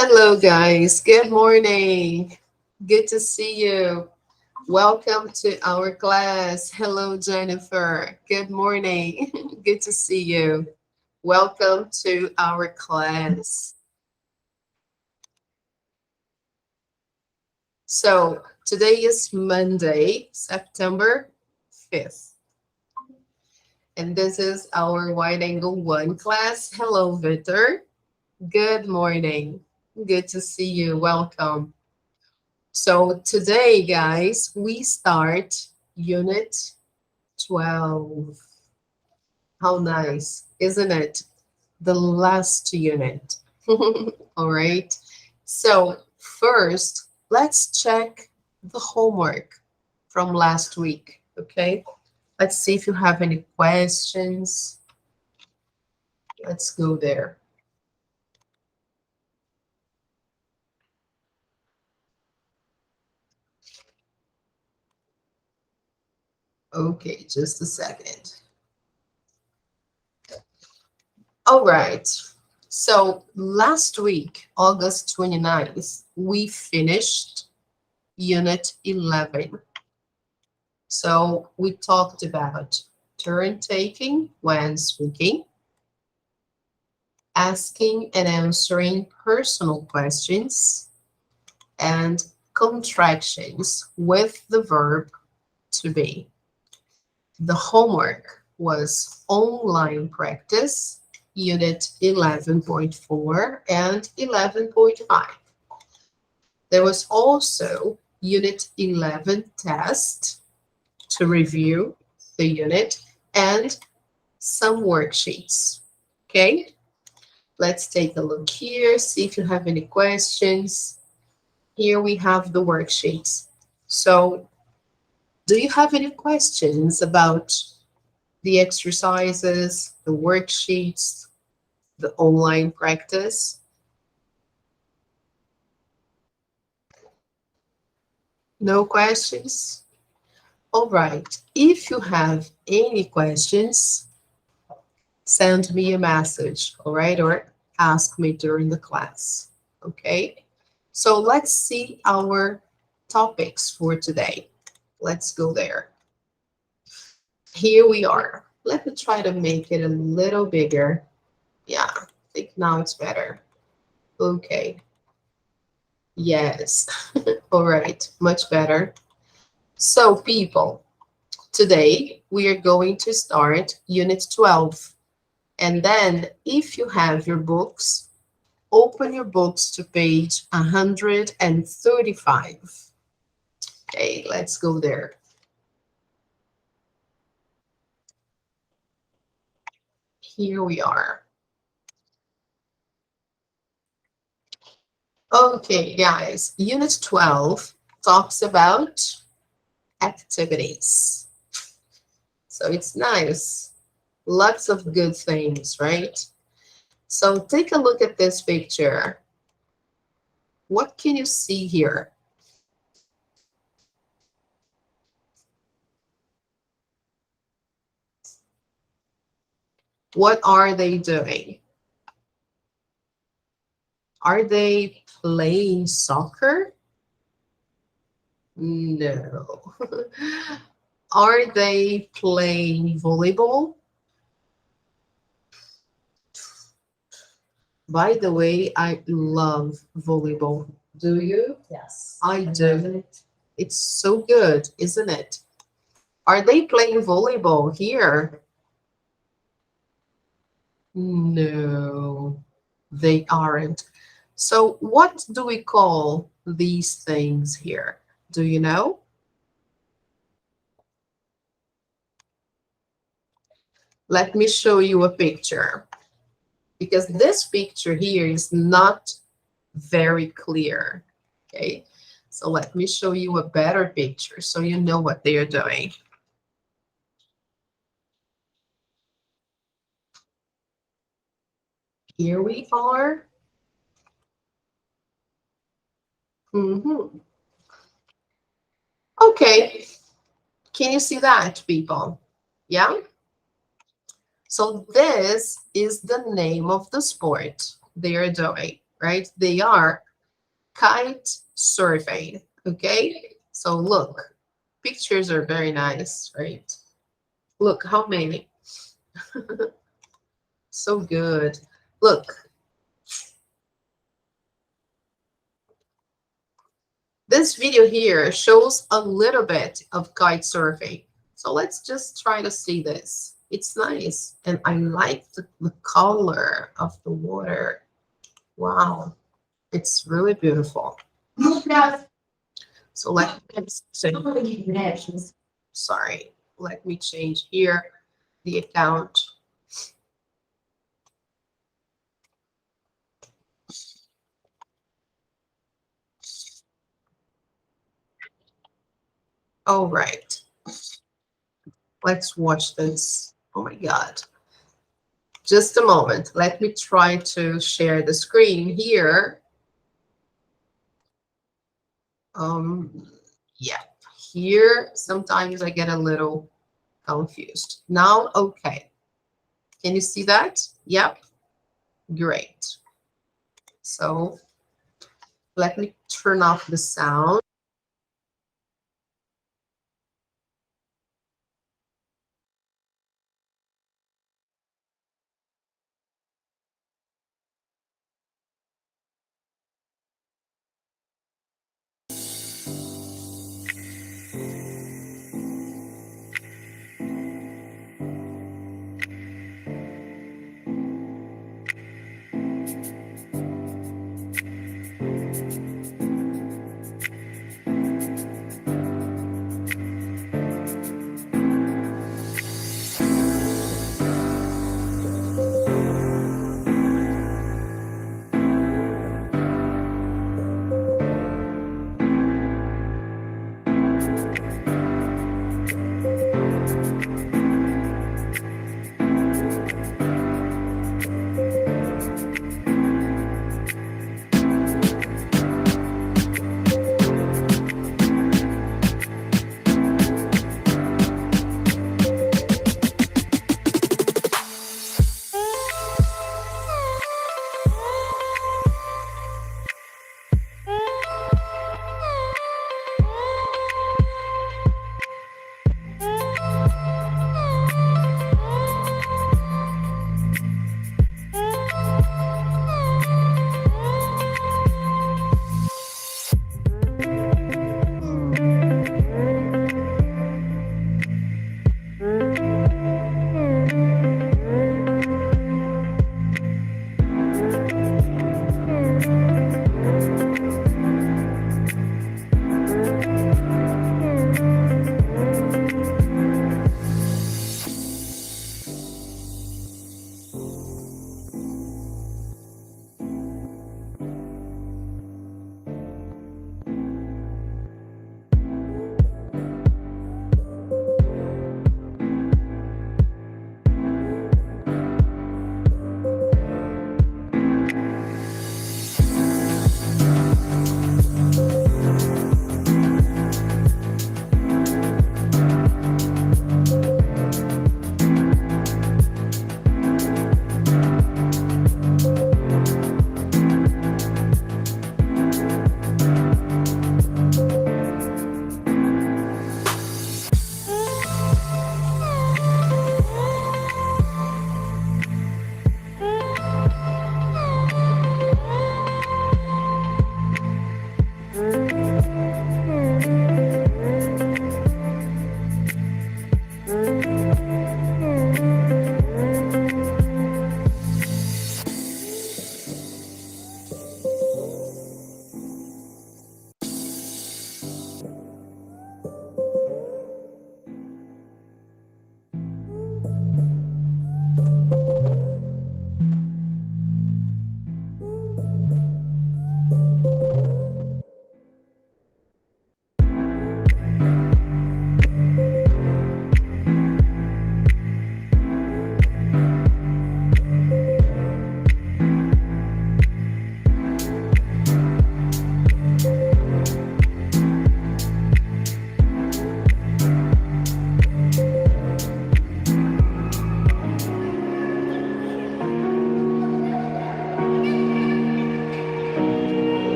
Hello, guys. Good morning. Good to see you. Welcome to our class. Hello, Jennifer. Good morning. Good to see you. Welcome to our class. So, today is Monday, September 5th, and this is our wide angle 1 class. Hello, Victor. Good morning. Good to see you. Welcome. So today, guys, we start Unit 12. How nice, isn't it? The last unit. All right. So first, let's check the homework from last week. Okay. Let's see if you have any questions. Let's go there. Okay, just a second. All right. So last week, August 29th, we finished Unit 11. So we talked about turn taking when speaking, asking and answering personal questions, and contractions with the verb to be. The homework was online practice, Unit 11.4 and 11.5. There was also Unit 11 test to review the unit and some worksheets. Okay, let's take a look here, see if you have any questions. Here we have the worksheets. So, do you have any questions about the exercises, the worksheets, the online practice? No questions? All right. If you have any questions, send me a message, all right? Or ask me during the class, okay? So let's see our topics for today. Let's go there. Here we are. Let me try to make it a little bigger. Yeah, I think now it's better. Okay. Yes. All right. Much better. So, people, today we are going to start Unit 12. And then, if you have your books, open your books to page 135. Okay, let's go there. Here we are. Okay, guys, Unit 12 talks about activities. So it's nice. Lots of good things, right? So take a look at this picture. What can you see here? What are they doing? Are they playing soccer? No. Are they playing volleyball? By the way, I love volleyball. Do you? Yes. I do. It's so good, isn't it? Are they playing volleyball here? No, they aren't. So, what do we call these things here? Do you know? Let me show you a picture because this picture here is not very clear. Okay, so let me show you a better picture so you know what they are doing. Here we are. Mhm. Okay, can you see that, people? Yeah? So this is the name of the sport they are doing. right? They are kite surfing, okay? So look, pictures are very nice, right? Look, how many? So good. Look, this video here shows a little bit of kite surfing. So let's just try to see this. It's nice. And I like the color of the water. Wow. It's really beautiful. So let me change. Sorry. Let me change here the account. All right. Let's watch this. Oh my God. Just a moment. Let me try to share the screen here. Um, yeah, here sometimes I get a little confused. Now, okay. Can you see that? Yep. Great. So let me turn off the sound.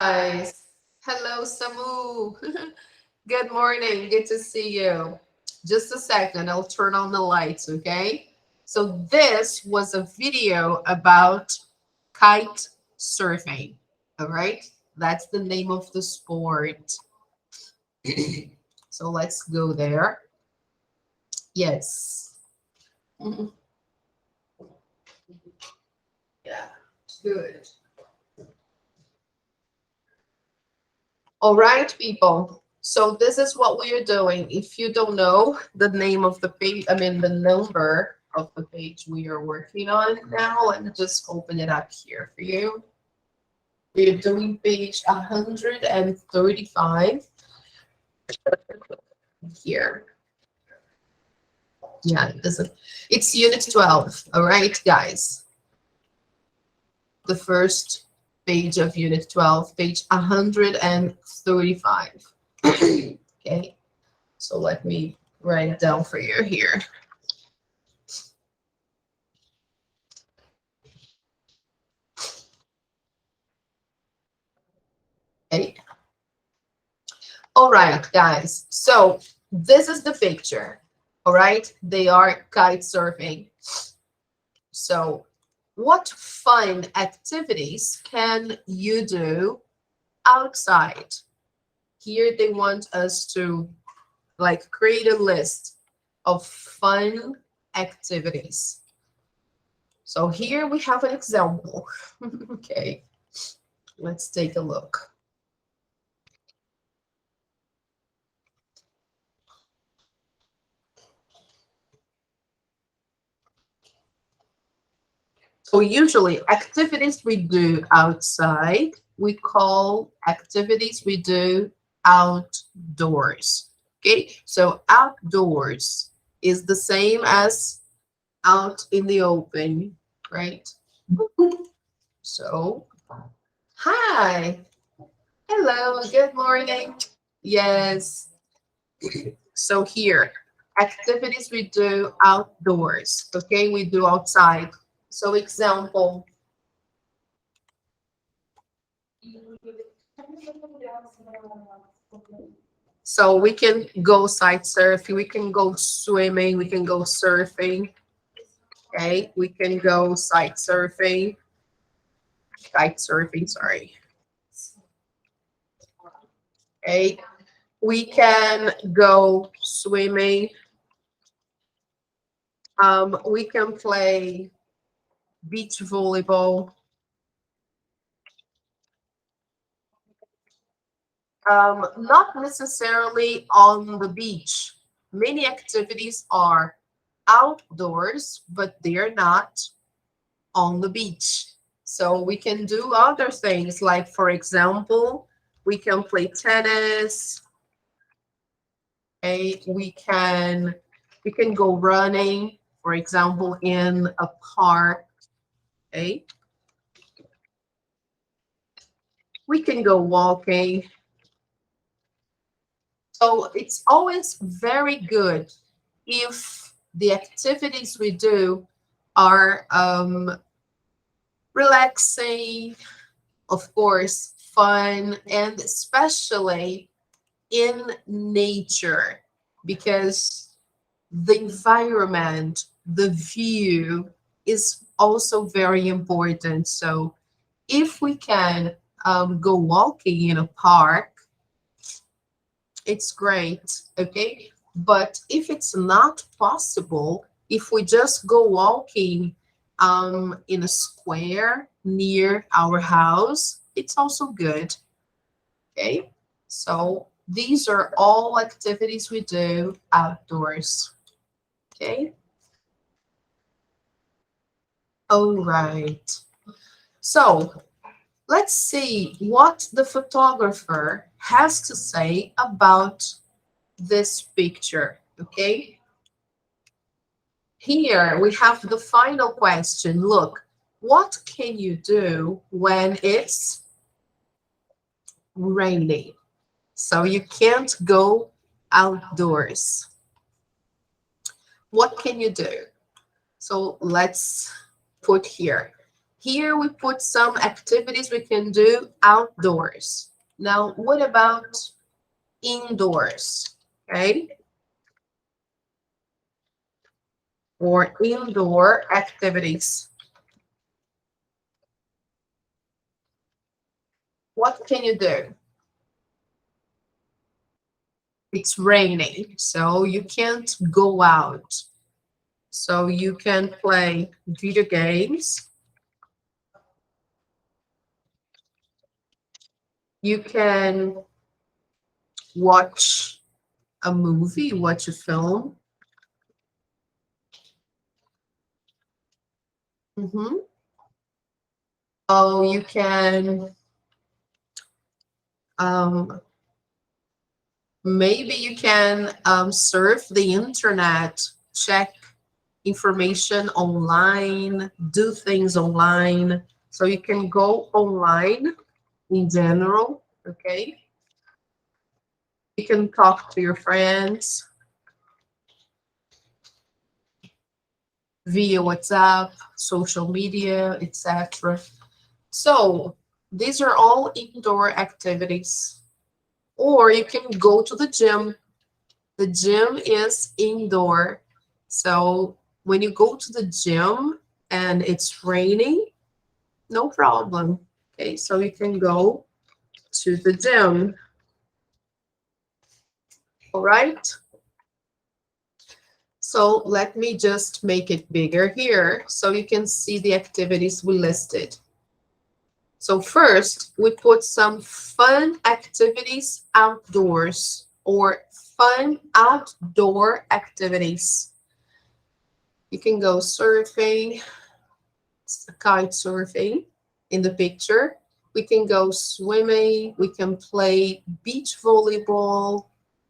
Guys, hello, Samu. Good morning. Good to see you. Just a second, I'll turn on the lights, okay? So this was a video about kite surfing, all right? That's the name of the sport. So let's go there. Yes. Mhm. Yeah, good. All right, people. So this is what we are doing. If you don't know the name of the page, I mean the number of the page we are working on now, let me just open it up here for you. We're doing page 135 here. Yeah, it's unit 12. All right, guys. The first page of unit 12, page 135. Okay. So let me write it down for you here. Okay. All right, guys. So this is the picture. All right. They are kite surfing. So what fun activities can you do outside? Here they want us to like create a list of fun activities. So here we have an example. Okay. Let's take a look. So usually activities we do outside, we call activities we do outdoors. Okay, so outdoors is the same as out in the open, right? So, hi, hello, good morning. Yes, so here, activities we do outdoors, okay, we do outside. So example, so we can go site surfing, we can go swimming, we can go surfing. Okay, we can go site surfing, kite surfing, sorry. Okay, we can go swimming. We can play beach volleyball. Not necessarily on the beach. Many activities are outdoors, but they're not on the beach. So we can do other things, like for example, we can play tennis. Okay, we can go running, for example, in a park. Okay, we can go walking. So it's always very good if the activities we do are relaxing, of course, fun, and especially in nature, because the environment, the view is also very important. So if we can go walking in a park, it's great, okay? But if it's not possible, if we just go walking in a square near our house, it's also good, okay? So these are all activities we do outdoors, okay? All right. So let's see what the photographer has to say about this picture, okay? Here we have the final question. Look, what can you do when it's raining? So you can't go outdoors. What can you do? So let's put here. Here we put some activities we can do outdoors. Now, what about indoors? Okay? Or indoor activities. What can you do? It's raining, so you can't go out. So you can play video games. You can watch a movie, watch a film. Oh, you can um, maybe you can surf the internet, check information online, do things online. So you can go online in general, okay? You can talk to your friends via WhatsApp, social media, etc. So these are all indoor activities. Or you can go to the gym. The gym is indoor. So when you go to the gym and it's raining, no problem. Okay, so you can go to the gym. All right. So let me just make it bigger here so you can see the activities we listed. So first, we put some fun activities outdoors or fun outdoor activities. You can go surfing, kite surfing in the picture. We can go swimming. We can play beach volleyball.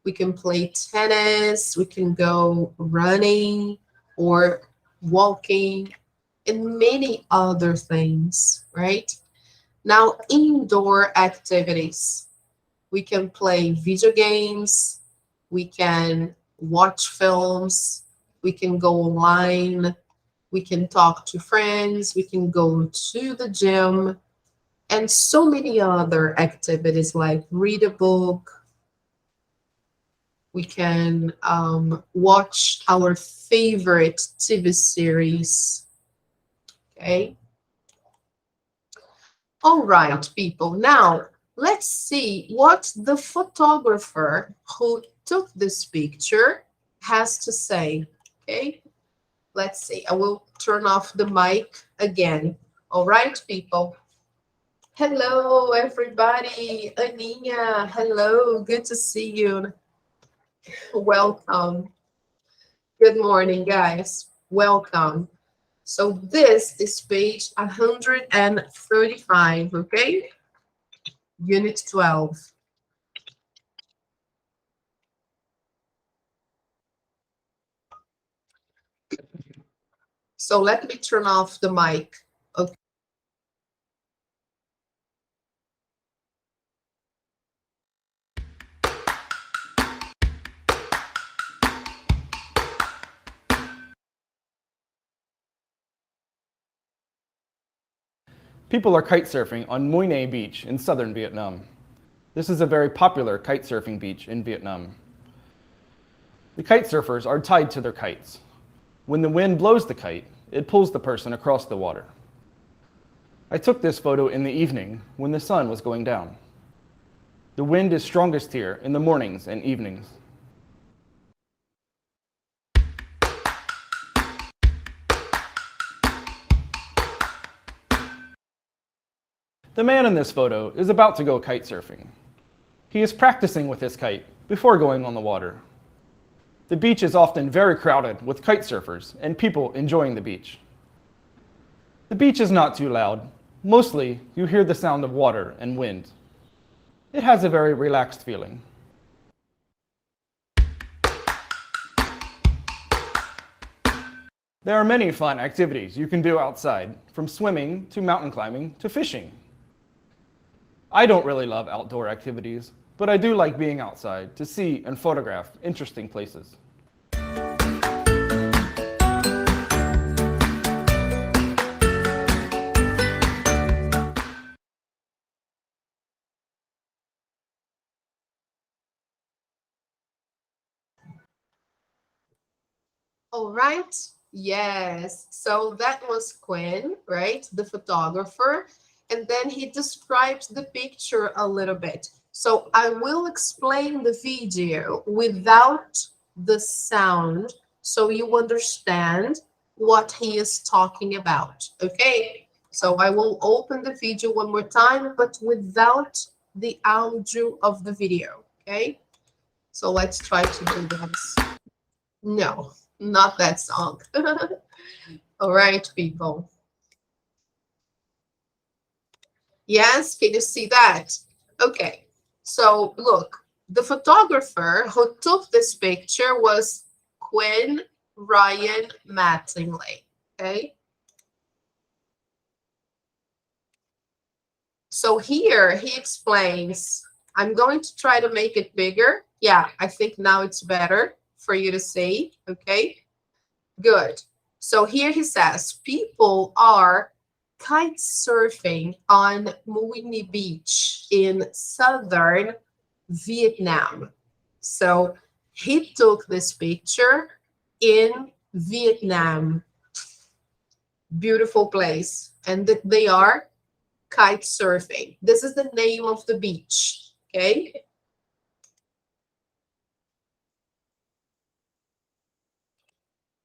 We can play tennis. We can go running or walking and many other things, right? Now, indoor activities. We can play video games. We can watch films. We can go online. We can talk to friends. We can go to the gym. And so many other activities like read a book. We can watch our favorite TV series. Okay. All right, people. Now, let's see what the photographer who took this picture has to say. Okay. Let's see. I will turn off the mic again. All right, people. Hello, everybody. Aninha, hello. Good to see you. Welcome. Good morning, guys. Welcome. So this is page 135, okay? Unit 12. So let me turn off the mic. Okay. People are kite surfing on Mui Ne Beach in southern Vietnam. This is a very popular kite surfing beach in Vietnam. The kite surfers are tied to their kites. When the wind blows the kite, it pulls the person across the water. I took this photo in the evening when the sun was going down. The wind is strongest here in the mornings and evenings. The man in this photo is about to go kite surfing. He is practicing with his kite before going on the water. The beach is often very crowded with kite surfers and people enjoying the beach. The beach is not too loud. Mostly, you hear the sound of water and wind. It has a very relaxed feeling. There are many fun activities you can do outside, from swimming to mountain climbing to fishing. I don't really love outdoor activities, but I do like being outside to see and photograph interesting places. All right. Yes. So that was Quinn, right? The photographer. And then he describes the picture a little bit. So I will explain the video without the sound so you understand what he is talking about. Okay. So I will open the video one more time, but without the audio of the video. Okay. So let's try to do this. No, not that song. All right, people. Yes, can you see that? Okay, so look, the photographer who took this picture was Quinn Ryan Mattingly. Okay, so here he explains, I'm going to try to make it bigger. Yeah, I think now it's better for you to see. Okay, good. So here he says people are kite surfing on Muini Beach in southern Vietnam. So he took this picture in Vietnam. Beautiful place. And they are kite surfing. This is the name of the beach. Okay.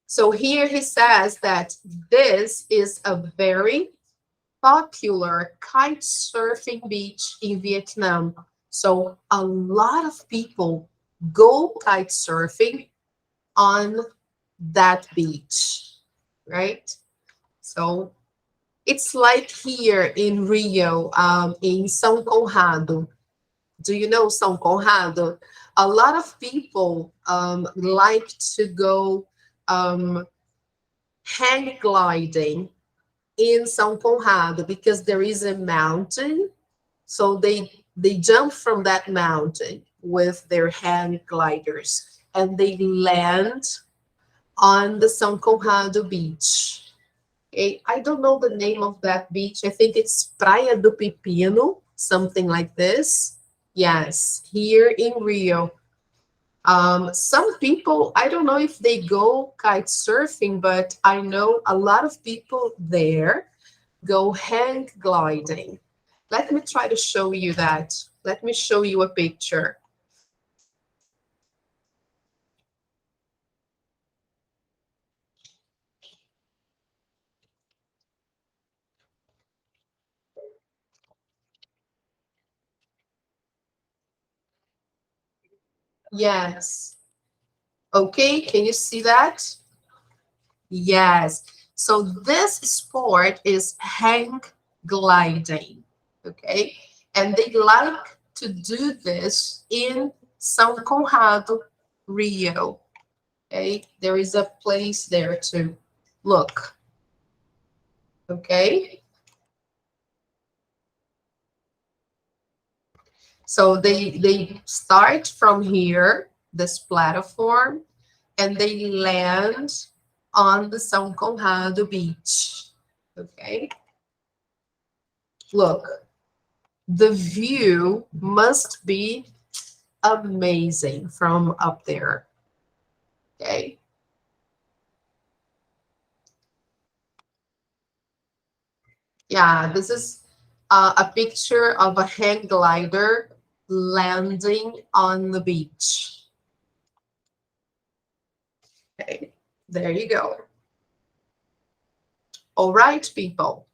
So here he says that this is a very popular kite surfing beach in Vietnam. So a lot of people go kite surfing on that beach, right? So it's like here in Rio, in São Conrado. Do you know São Conrado? A lot of people like to go um, hang gliding in São Conrado because there is a mountain. So they jump from that mountain with their hang gliders and they land on the São Conrado beach. Okay, I don't know the name of that beach. I think it's Praia do Pepino, something like this. Yes, here in Rio. Some people, I don't know if they go kite surfing, but I know a lot of people there go hang gliding. Let me try to show you that. Let me show you a picture. Yes. Okay, can you see that? Yes. So this sport is hang gliding. Okay. And they like to do this in São Conrado, Rio. Okay. There is a place there to look. Okay. So they start from here, this platform, and they land on the São Conrado beach. Okay. Look, the view must be amazing from up there. Okay. Yeah, this is a picture of a hang glider landing on the beach. Okay, there you go. All right, people.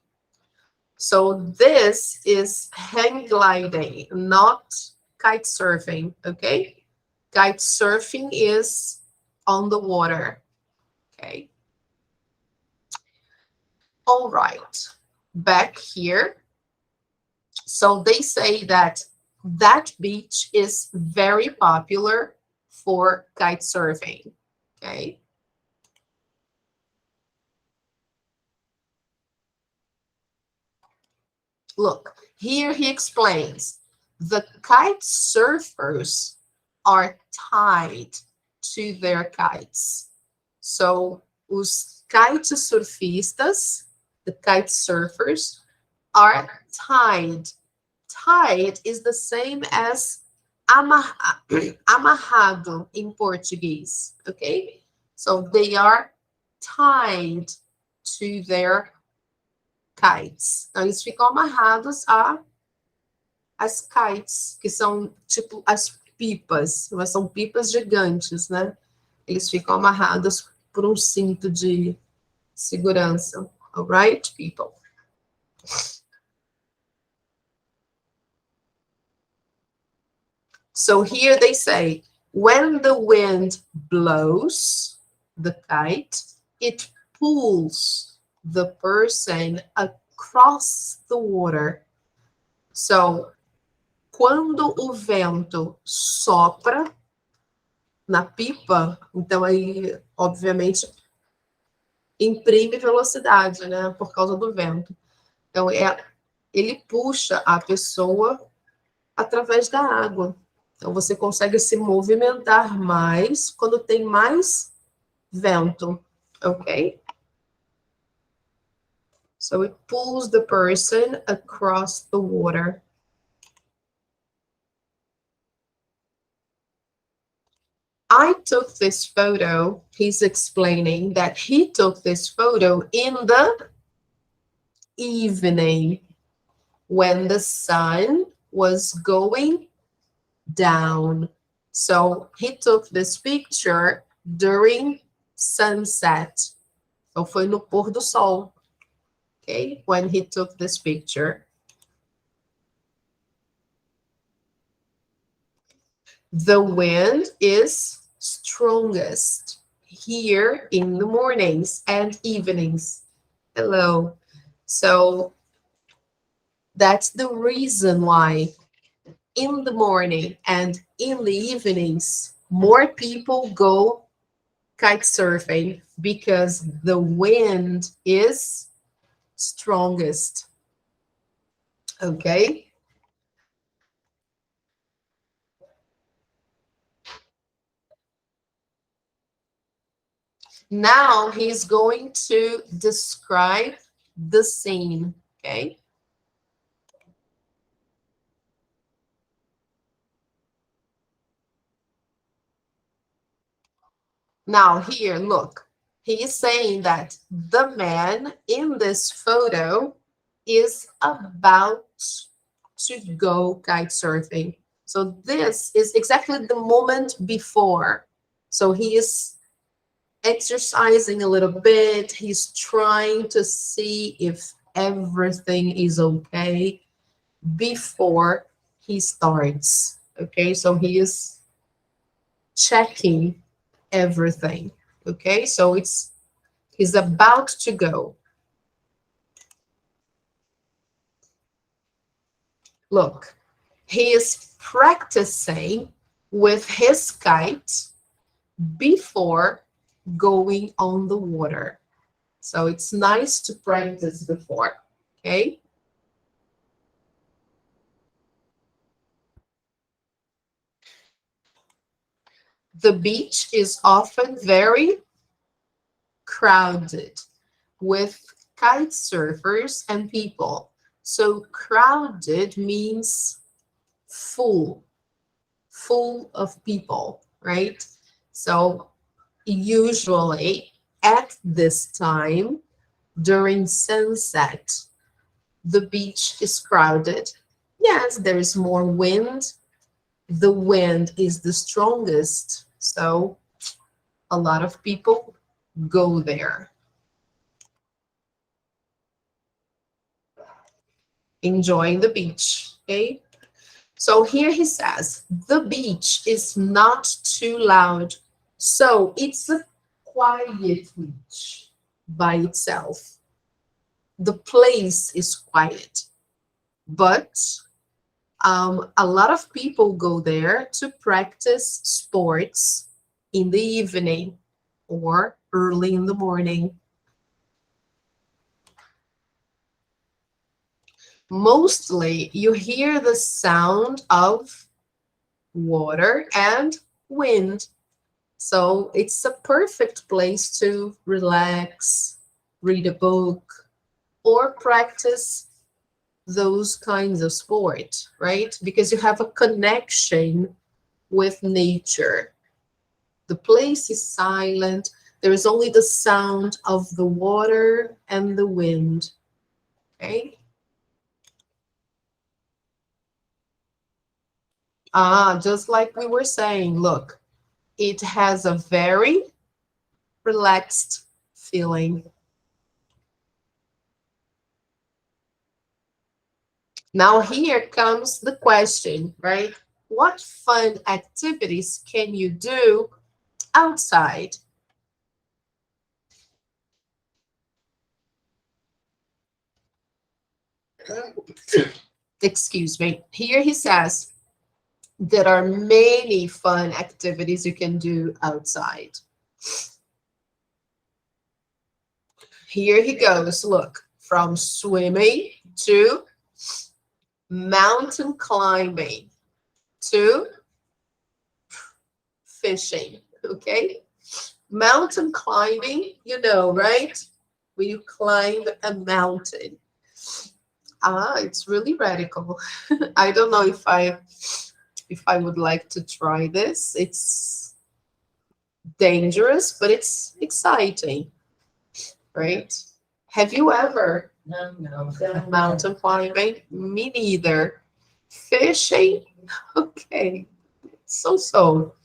So this is hang gliding, not kite surfing, okay? Kite surfing is on the water, okay? All right, back here. So they say that that beach is very popular for kite surfing, okay? Look, here he explains the kite surfers are tied to their kites. So, os kite surfistas, the kite surfers, are tied. Tied is the same as amarrado in Portuguese, okay? So they are tied to their kites. Então, eles ficam amarrados às kites, que são tipo as pipas, mas são pipas gigantes, né? Eles ficam amarrados por um cinto de segurança. All right, people? So here they say, when the wind blows the kite, it pulls the person across the water. So, quando o vento sopra na pipa, então aí, obviamente, imprime velocidade, né, por causa do vento. Então, ele puxa a pessoa através da água. Então, você consegue se movimentar mais quando tem mais vento, ok? So, it pulls the person across the water. I took this photo. He's explaining that he took this photo in the evening when the sun was going down. So he took this picture during sunset. So foi no pôr do sol, okay, when he took this picture. The wind is strongest here in the mornings and evenings. Hello. So that's the reason why in the morning and in the evenings, more people go kite surfing because the wind is strongest. Okay? Now he's going to describe the scene, okay? Now here, look, he is saying that the man in this photo is about to go kite surfing. So this is exactly the moment before. So he is exercising a little bit. He's trying to see if everything is okay before he starts. Okay, so he is checking everything. Okay, so he's about to go. Look, he is practicing with his kite before going on the water. So it's nice to practice before, okay? The beach is often very crowded with kite surfers and people. So crowded means full of people, right? So usually at this time during sunset, the beach is crowded. Yes, there is more wind. The wind is the strongest, so a lot of people go there. Enjoying the beach, okay? So here he says, the beach is not too loud. So it's a quiet beach by itself. The place is quiet, but a lot of people go there to practice sports in the evening or early in the morning. Mostly you hear the sound of water and wind. So it's a perfect place to relax, read a book, or practice those kinds of sport, right? Because you have a connection with nature. The place is silent. There is only the sound of the water and the wind. Okay? Just like we were saying, look, it has a very relaxed feeling. Now here comes the question, right? What fun activities can you do outside? Excuse me. Here he says there are many fun activities you can do outside. Here he goes. Look, from swimming to mountain climbing to fishing. Okay? Mountain climbing, you know, right? When you climb a mountain. It's really radical. I don't know if I would like to try this. It's dangerous, but it's exciting, right? Have you ever done mountain climbing? Me neither. Fishing? Okay. So.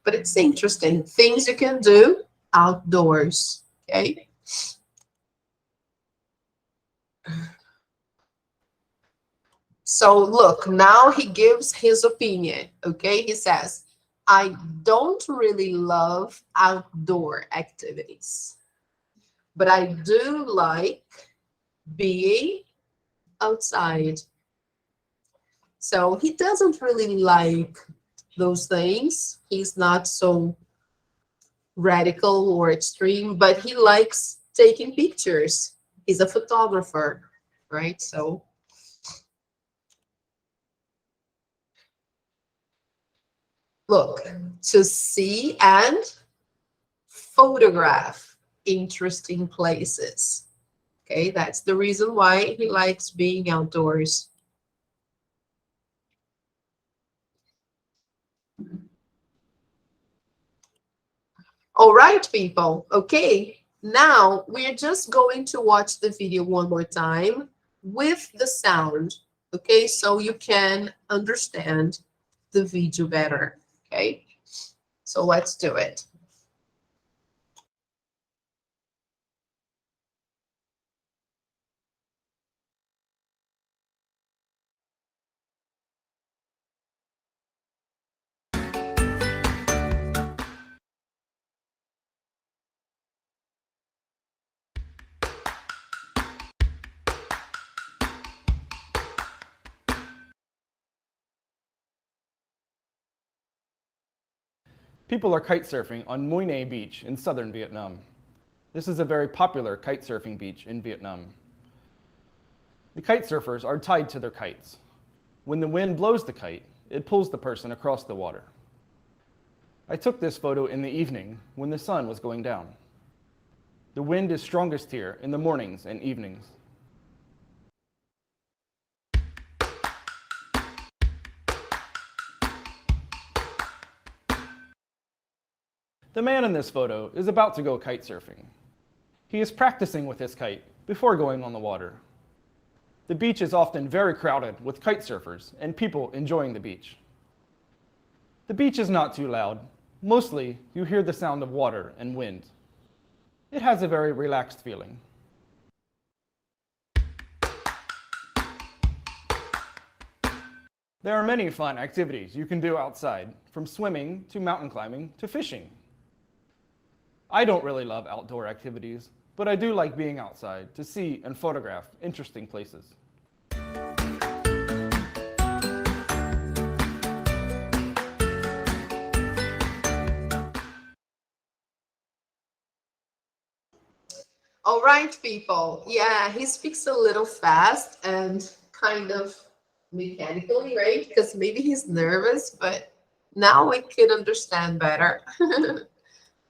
But it's interesting. Things you can do outdoors. Okay. So look, now he gives his opinion. Okay. He says, I don't really love outdoor activities, but I do like being outside. So he doesn't really like those things. He's not so radical or extreme, but he likes taking pictures. He's a photographer, right? So look, to see and photograph interesting places. Okay, that's the reason why he likes being outdoors. All right, people. Okay, now we're just going to watch the video one more time with the sound. Okay, so you can understand the video better. Okay, so let's do it. People are kite surfing on Mui Ne Beach in southern Vietnam. This is a very popular kite surfing beach in Vietnam. The kite surfers are tied to their kites. When the wind blows the kite, it pulls the person across the water. I took this photo in the evening when the sun was going down. The wind is strongest here in the mornings and evenings. The man in this photo is about to go kite surfing. He is practicing with his kite before going on the water. The beach is often very crowded with kite surfers and people enjoying the beach. The beach is not too loud. Mostly, you hear the sound of water and wind. It has a very relaxed feeling. There are many fun activities you can do outside, from swimming to mountain climbing to fishing. I don't really love outdoor activities, but I do like being outside to see and photograph interesting places. All right, people. Yeah, he speaks a little fast and kind of mechanically, right? Because maybe he's nervous, but now we could understand better.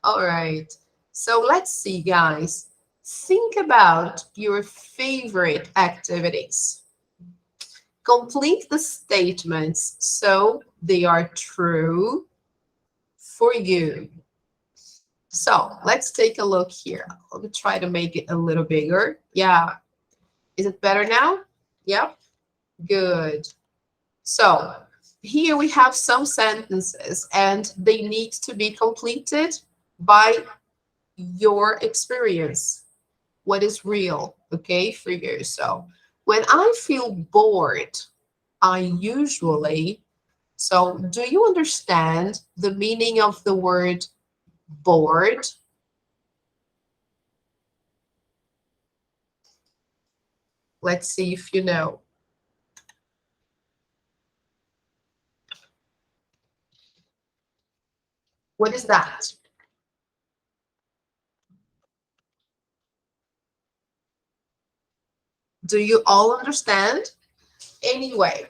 All right. So let's see, guys. Think about your favorite activities. Complete the statements so they are true for you. So let's take a look here. Let me try to make it a little bigger. Yeah. Is it better now? Yep. Good. So here we have some sentences and they need to be completed by your experience. What is real, okay, for you. So when I feel bored, I usually, so do you understand the meaning of the word bored? Let's see if you know. What is that? Do you all understand? Anyway,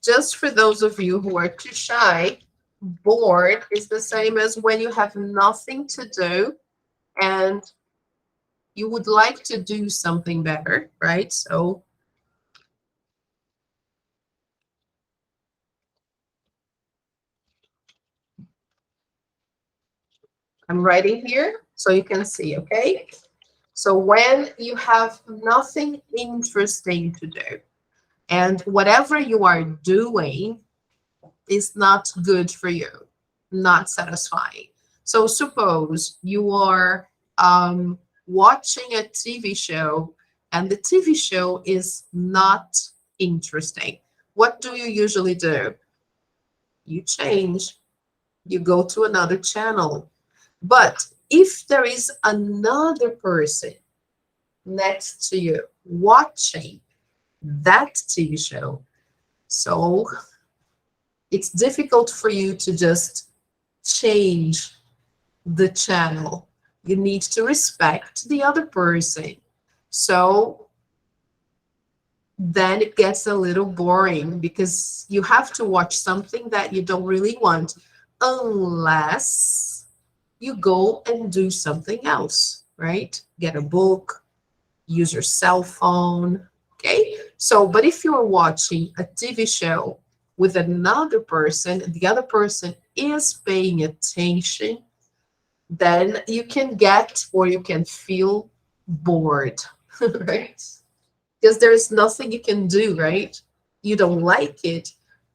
just for those of you who are too shy, bored is the same as when you have nothing to do and you would like to do something better, right? So I'm writing here so you can see, okay? So when you have nothing interesting to do and whatever you are doing is not good for you, not satisfying. So suppose you are watching a TV show and the TV show is not interesting. What do you usually do? You change, you go to another channel. But if there is another person next to you watching that TV show, so it's difficult for you to just change the channel. You need to respect the other person. So then it gets a little boring because you have to watch something that you don't really want unless you go and do something else, right? Get a book, use your cell phone, okay? So, but if you're watching a TV show with another person, and the other person is paying attention, then you can get or you can feel bored, right? Because there's nothing you can do, right? You don't like it,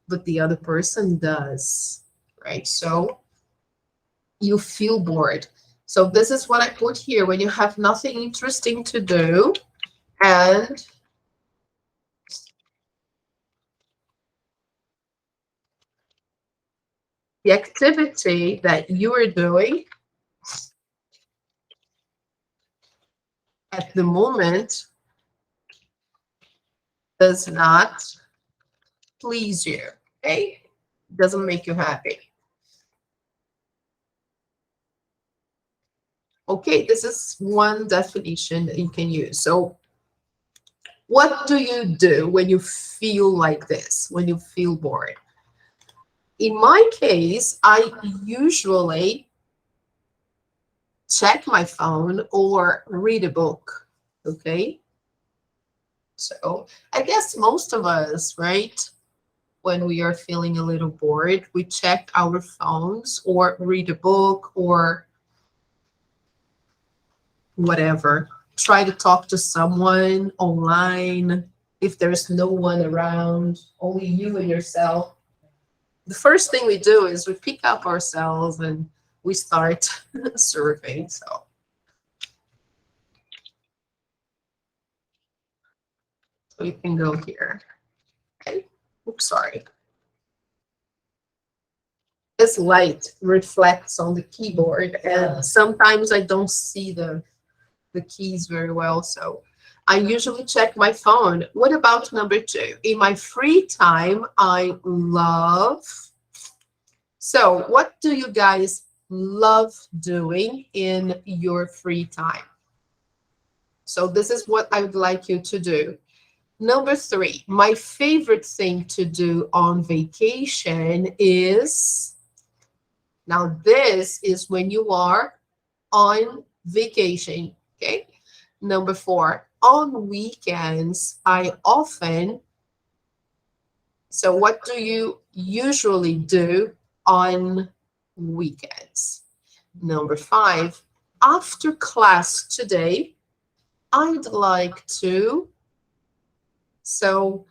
but the other person does, right? So you feel bored. So this is what I put here when you have nothing interesting to do and the activity that you are doing at the moment does not please you, okay? Doesn't make you happy. Okay, this is one definition that you can use. So what do you do when you feel like this, when you feel bored? In my case, I usually check my phone or read a book, okay? So I guess most of us, right, when we are feeling a little bored, we check our phones or read a book or whatever. Try to talk to someone online if there's no one around, only you and yourself. The first thing we do is we pick up ourselves and we start surfing. So you can go here. Okay. Oops, sorry. This light reflects on the keyboard, and sometimes I don't see the keys very well. So I usually check my phone. What about number two? In my free time, I love. So, what do you guys love doing in your free time? So, this is what I would like you to do. Number three, my favorite thing to do on vacation is, now this is when you are on vacation, okay? Number four, on weekends, I often, so what do you usually do on weekends? Number 5, after class today, I'd like to. So,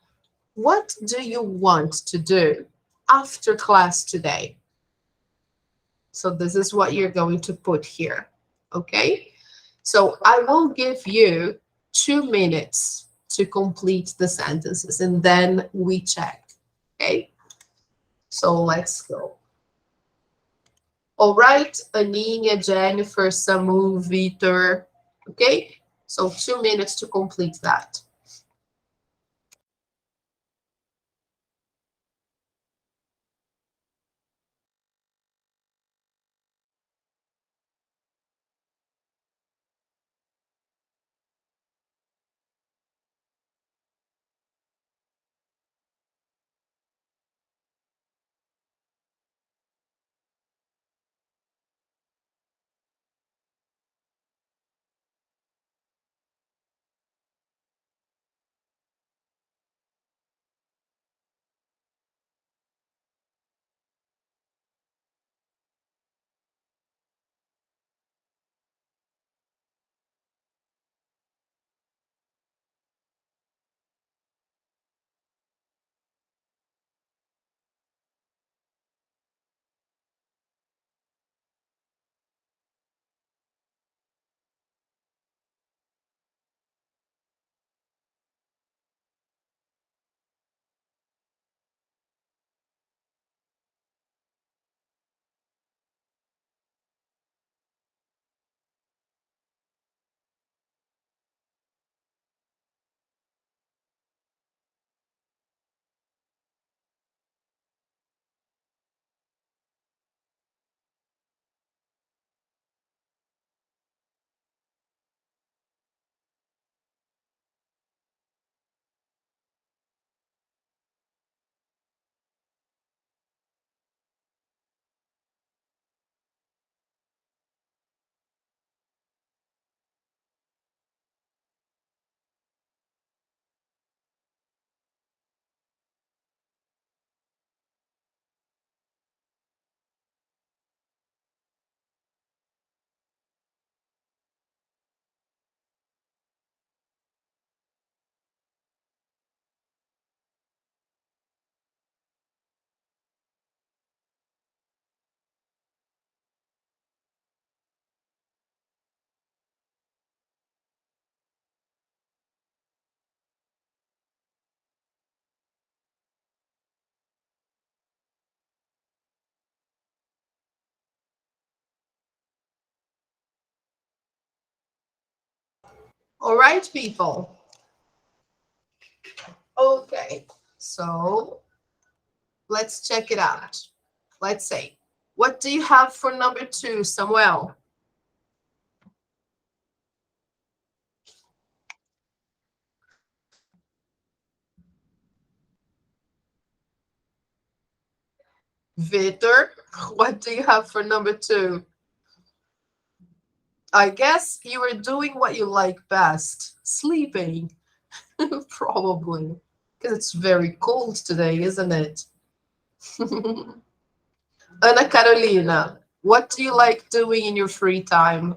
what do you want to do after class today? So this is what you're going to put here, okay? So I will give you 2 minutes to complete the sentences and then we check, okay? So let's go. All right, Aninha, Jennifer, Samu, Vitor, okay? So 2 minutes to complete that. All right, people. Okay, so let's check it out. Let's say, what do you have for number 2, Samuel? Victor, what do you have for number 2? I guess you were doing what you like best, sleeping, probably, because it's very cold today, isn't it? Ana Carolina, what do you like doing in your free time?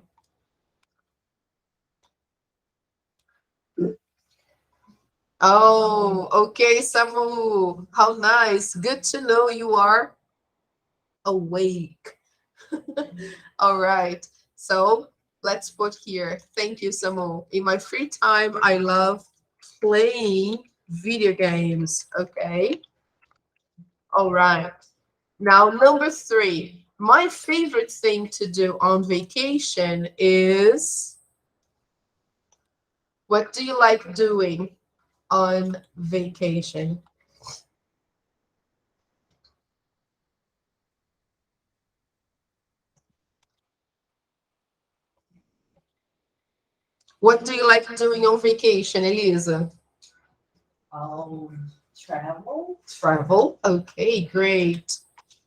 Oh, okay, Samu. How nice. Good to know you are awake. All right. So let's put here. Thank you, Samu. In my free time, I love playing video games. Okay. All right. Now, number 3. My favorite thing to do on vacation is, what do you like doing on vacation? What do you like doing on vacation, Elisa? Travel. Travel. Okay, great.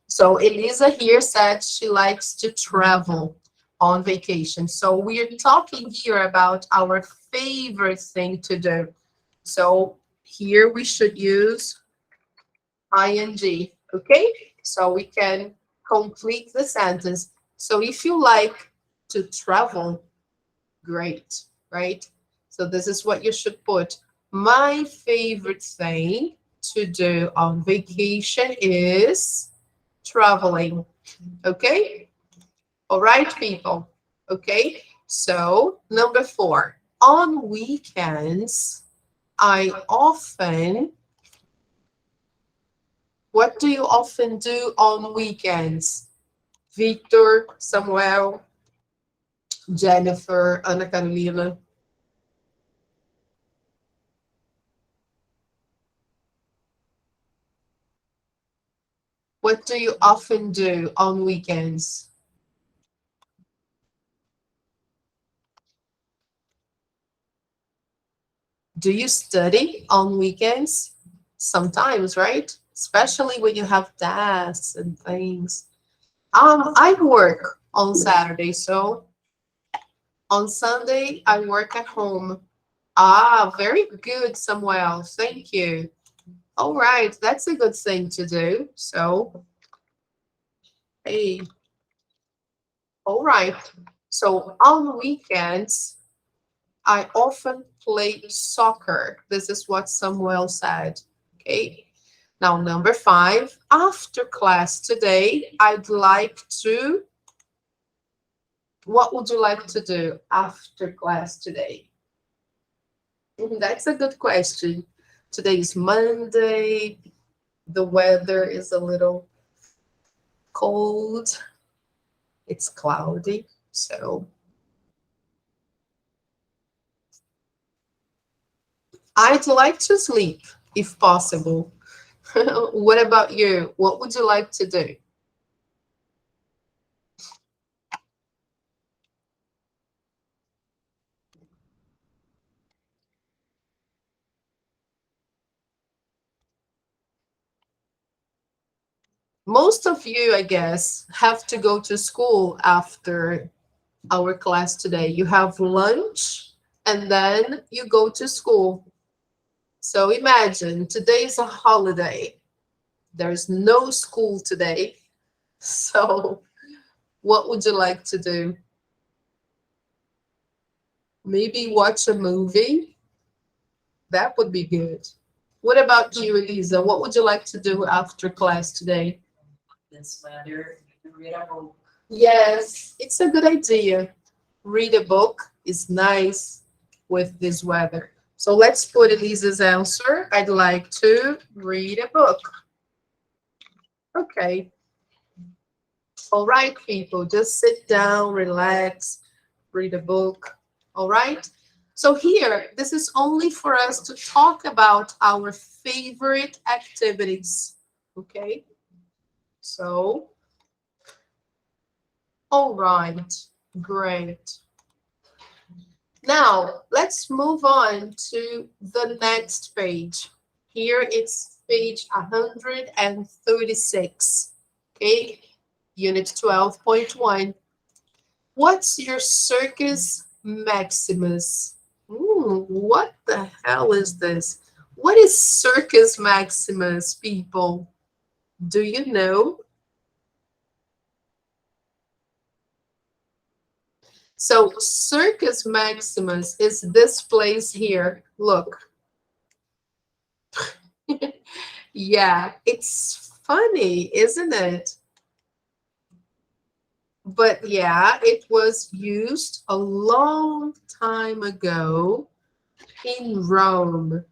So Elisa here said she likes to travel on vacation. So we are talking here about our favorite thing to do. So here we should use ing, okay? So we can complete the sentence. So if you like to travel, great, right? So this is what you should put. My favorite thing to do on vacation is traveling. Okay? All right, people. Okay? So, number 4. On weekends, I often, what do you often do on weekends? Victor, Samuel, Jennifer, Ana Carolina. What do you often do on weekends? Do you study on weekends? Sometimes, right? Especially when you have tasks and things. I work on Saturday, so on Sunday I work at home. Ah, very good, Samuel. Thank you. All right, that's a good thing to do. So, hey, all right. So on weekends, I often play soccer. This is what Samuel said. Okay. Now, number 5, after class today, I'd like to. What would you like to do after class today? That's a good question. Today is Monday. The weather is a little cold. It's cloudy. So I'd like to sleep if possible. What about you? What would you like to do? Most of you, I guess, have to go to school after our class today. You have lunch and then you go to school. So imagine today is a holiday. There's no school today. So what would you like to do? Maybe watch a movie? That would be good. What about you, Elisa? What would you like to do after class today? This weather, read a book. Yes, it's a good idea. Read a book is nice with this weather. So let's put Elisa's answer. I'd like to read a book. Okay. All right, people, just sit down, relax, read a book. All right. So here, this is only for us to talk about our favorite activities. Okay. So, all right, great. Now, let's move on to the next page. Here it's page 136, okay? Unit 12.1. What's your Circus Maximus? What the hell is this? What is Circus Maximus, people? Do you know? So Circus Maximus is this place here. Look. Yeah, it's funny, isn't it? But yeah, it was used a long time ago in Rome.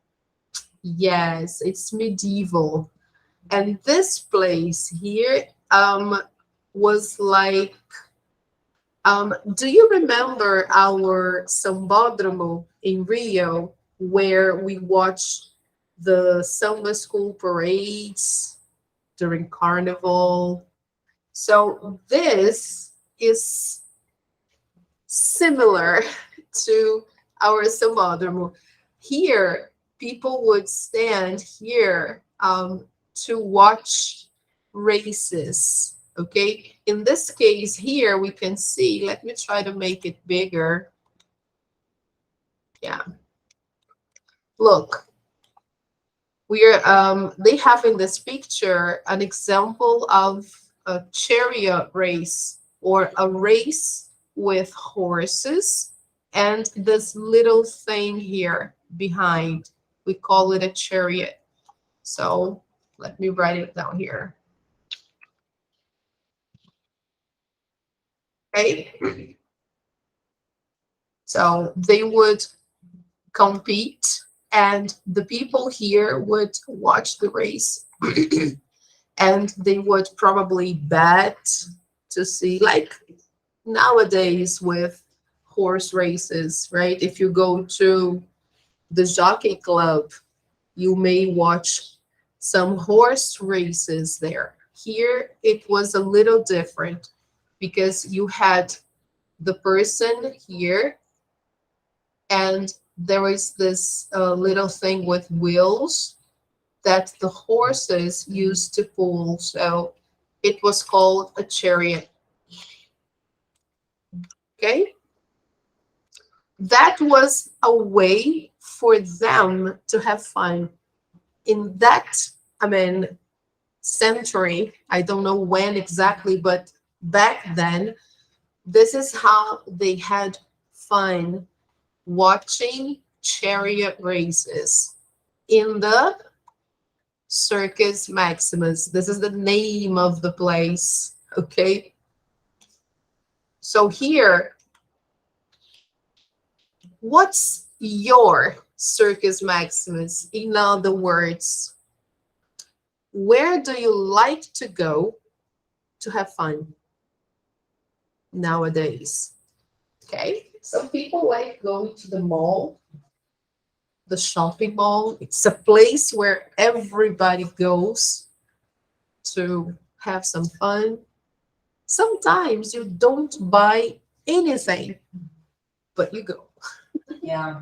Yes, it's medieval. And this place here was like do you remember our Sambódromo in Rio where we watched the samba school parades during Carnival? So this is similar to our Sambódromo. Here, people would stand here to watch races. Okay, in this case here, we can see, let me try to make it bigger. Yeah, look, we're they have in this picture an example of a chariot race. or a race with horses and this little thing here behind. We call it a chariot. So let me write it down here. Okay. So they would compete, and the people here would watch the race and they would probably bet to see, like nowadays with horse races, right? If you go to the jockey club, you may watch some horse races there. Here it was a little different because you had the person here and there is this little thing with wheels that the horses used to pull. So it was called a chariot. Okay. That was a way for them to have fun. In that, I mean, century, I don't know when exactly, but back then, this is how they had fun watching chariot races in the Circus Maximus. This is the name of the place. Okay. So here, what's your Circus Maximus? In other words, where do you like to go to have fun nowadays? Okay. Some people like going to the mall, the shopping mall. It's a place where everybody goes to have some fun. Sometimes you don't buy anything, but you go. Yeah.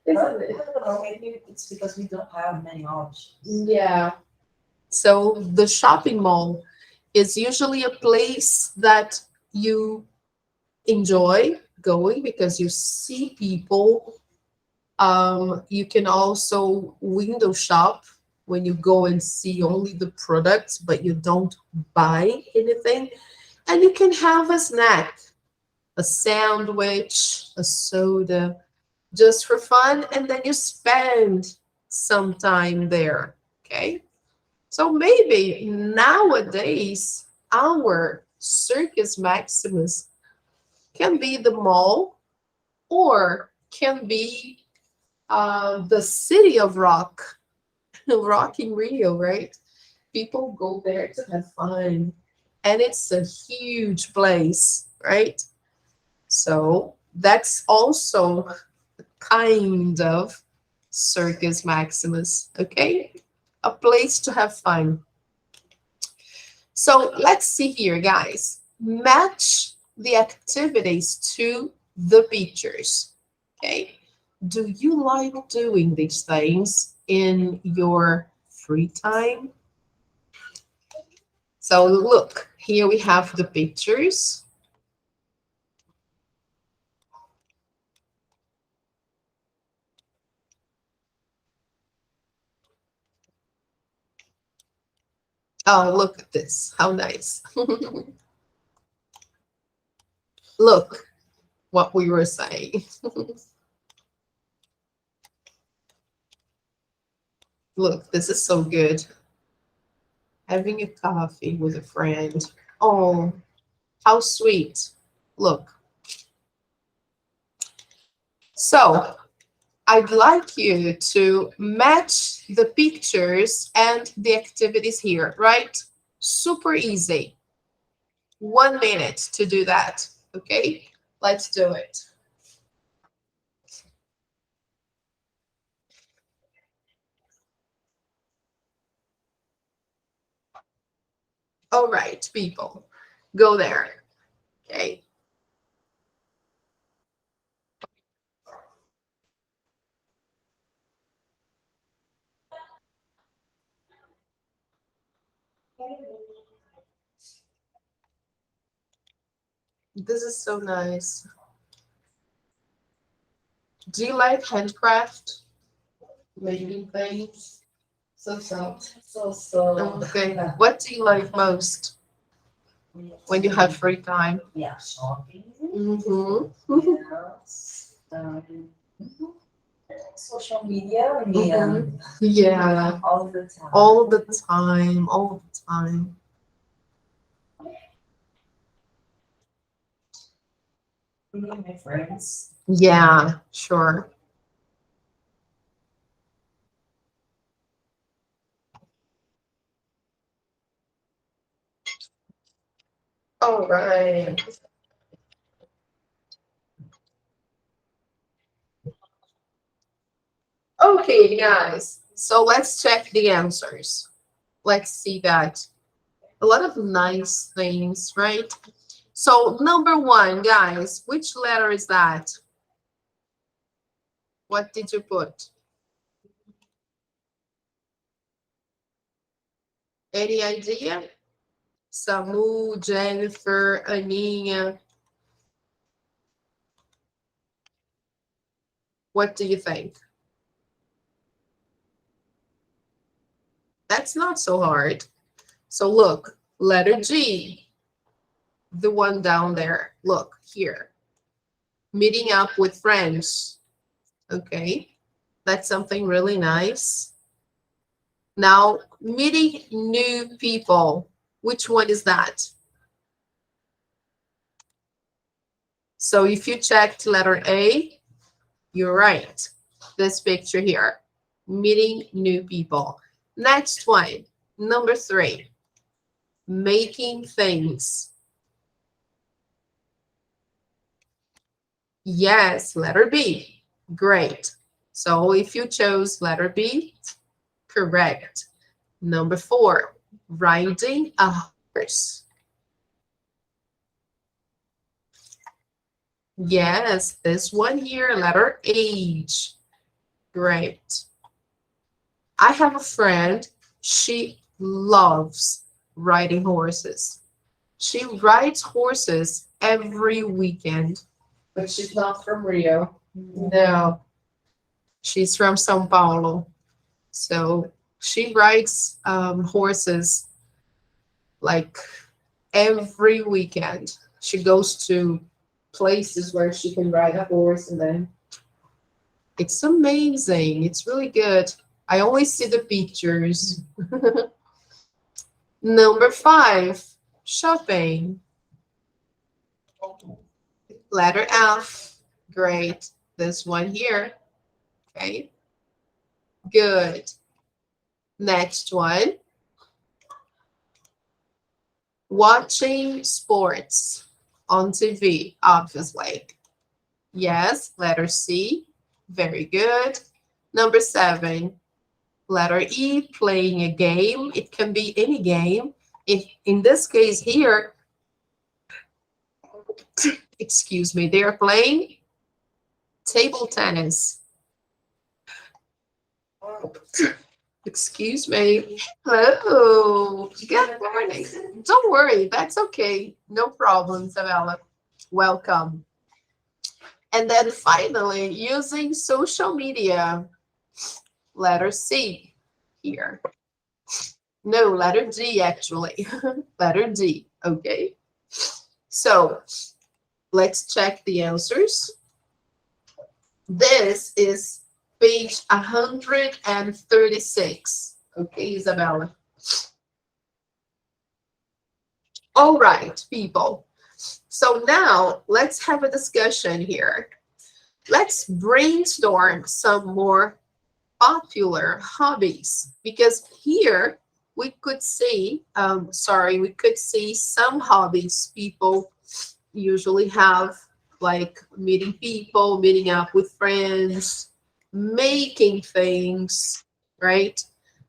Isn't it? I don't know, maybe it's because we don't have many options. Yeah. So the shopping mall is usually a place that you enjoy going because you see people. You can also window shop when you go and see only the products, but you don't buy anything. And you can have a snack, a sandwich, a soda, just for fun, and then you spend some time there. Okay. So maybe nowadays our Circus Maximus can be the mall or can be the city of rock, Rock in Rio, right? People go there to have fun, and it's a huge place, right? So that's also kind of Circus Maximus, okay? A place to have fun. So let's see here, guys. Match the activities to the pictures, okay? Do you like doing these things in your free time? So look, here we have the pictures. Oh, look at this. How nice. Look what we were saying. Look, this is so good. Having a coffee with a friend. Oh, how sweet. Look. So I'd like you to match the pictures and the activities here, right? Super easy. 1 minute to do that. Okay, let's do it. All right, people, go there. Okay. This is so nice. Do you like handcraft? Making things? So. So. Okay. What do you like most? when you have free time? Yeah, shopping. Mm-hmm. Yes. Social media. Yeah. Yeah, All the time. all the time, all the time. Meeting my friends. Yeah, sure. All right. Okay, guys. So let's check the answers. Let's see that. A lot of nice things, right? So number one, guys, which letter is that? What did you put? Any idea? Samu, Jennifer, Aninha. What do you think? That's not so hard. So look, letter G, the one down there. Look here, meeting up with friends. Okay, that's something really nice. Now, meeting new people. Which one is that? So if you checked letter A, you're right. This picture here, meeting new people. Next one, number three, making things. Yes, letter B. Great. So if you chose letter B, correct. Number four, riding a horse. Yes, this one here, letter H. Great. I have a friend, she loves riding horses. She rides horses every weekend, but she's not from Rio. No, she's from São Paulo. So she rides horses like every weekend. She goes to places where she can ride a horse, and then it's amazing. It's really good. I only see the pictures. Number five, shopping. Letter F. Great. This one here. Okay. Good. Next one. Watching sports on TV, obviously. Yes, letter C. Very good. Number seven, letter E, playing a game. It can be any game. In this case here, excuse me, they are playing table tennis. Excuse me. Hello. Good morning. Don't worry, that's okay. No problem, Isabella. Welcome. And then finally, using social media. Letter C here. No, letter D actually. Letter D. Okay. So let's check the answers. This is page 136. Okay, Isabella. All right, people. So now let's have a discussion here. Let's brainstorm some more popular hobbies, because here we could see, we could see some hobbies people usually have, like meeting people, meeting up with friends, making things, right?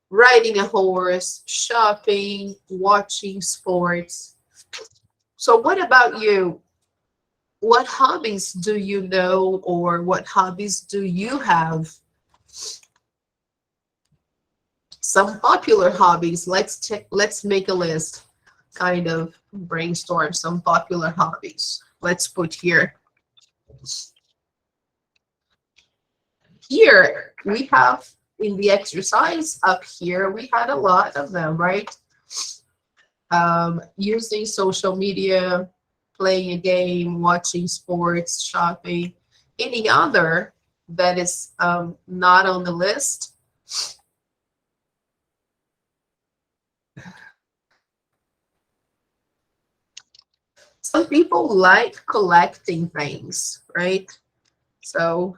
Riding a horse, shopping, watching sports. So what about you? What hobbies do you know, or what hobbies do you have? Some popular hobbies. Let's make a list, kind of brainstorm some popular hobbies. Let's put here. Here we have, in the exercise up here, we had a lot of them, right? using social media, playing a game, watching sports, shopping, any other that is not on the list. Some people like collecting things, right? So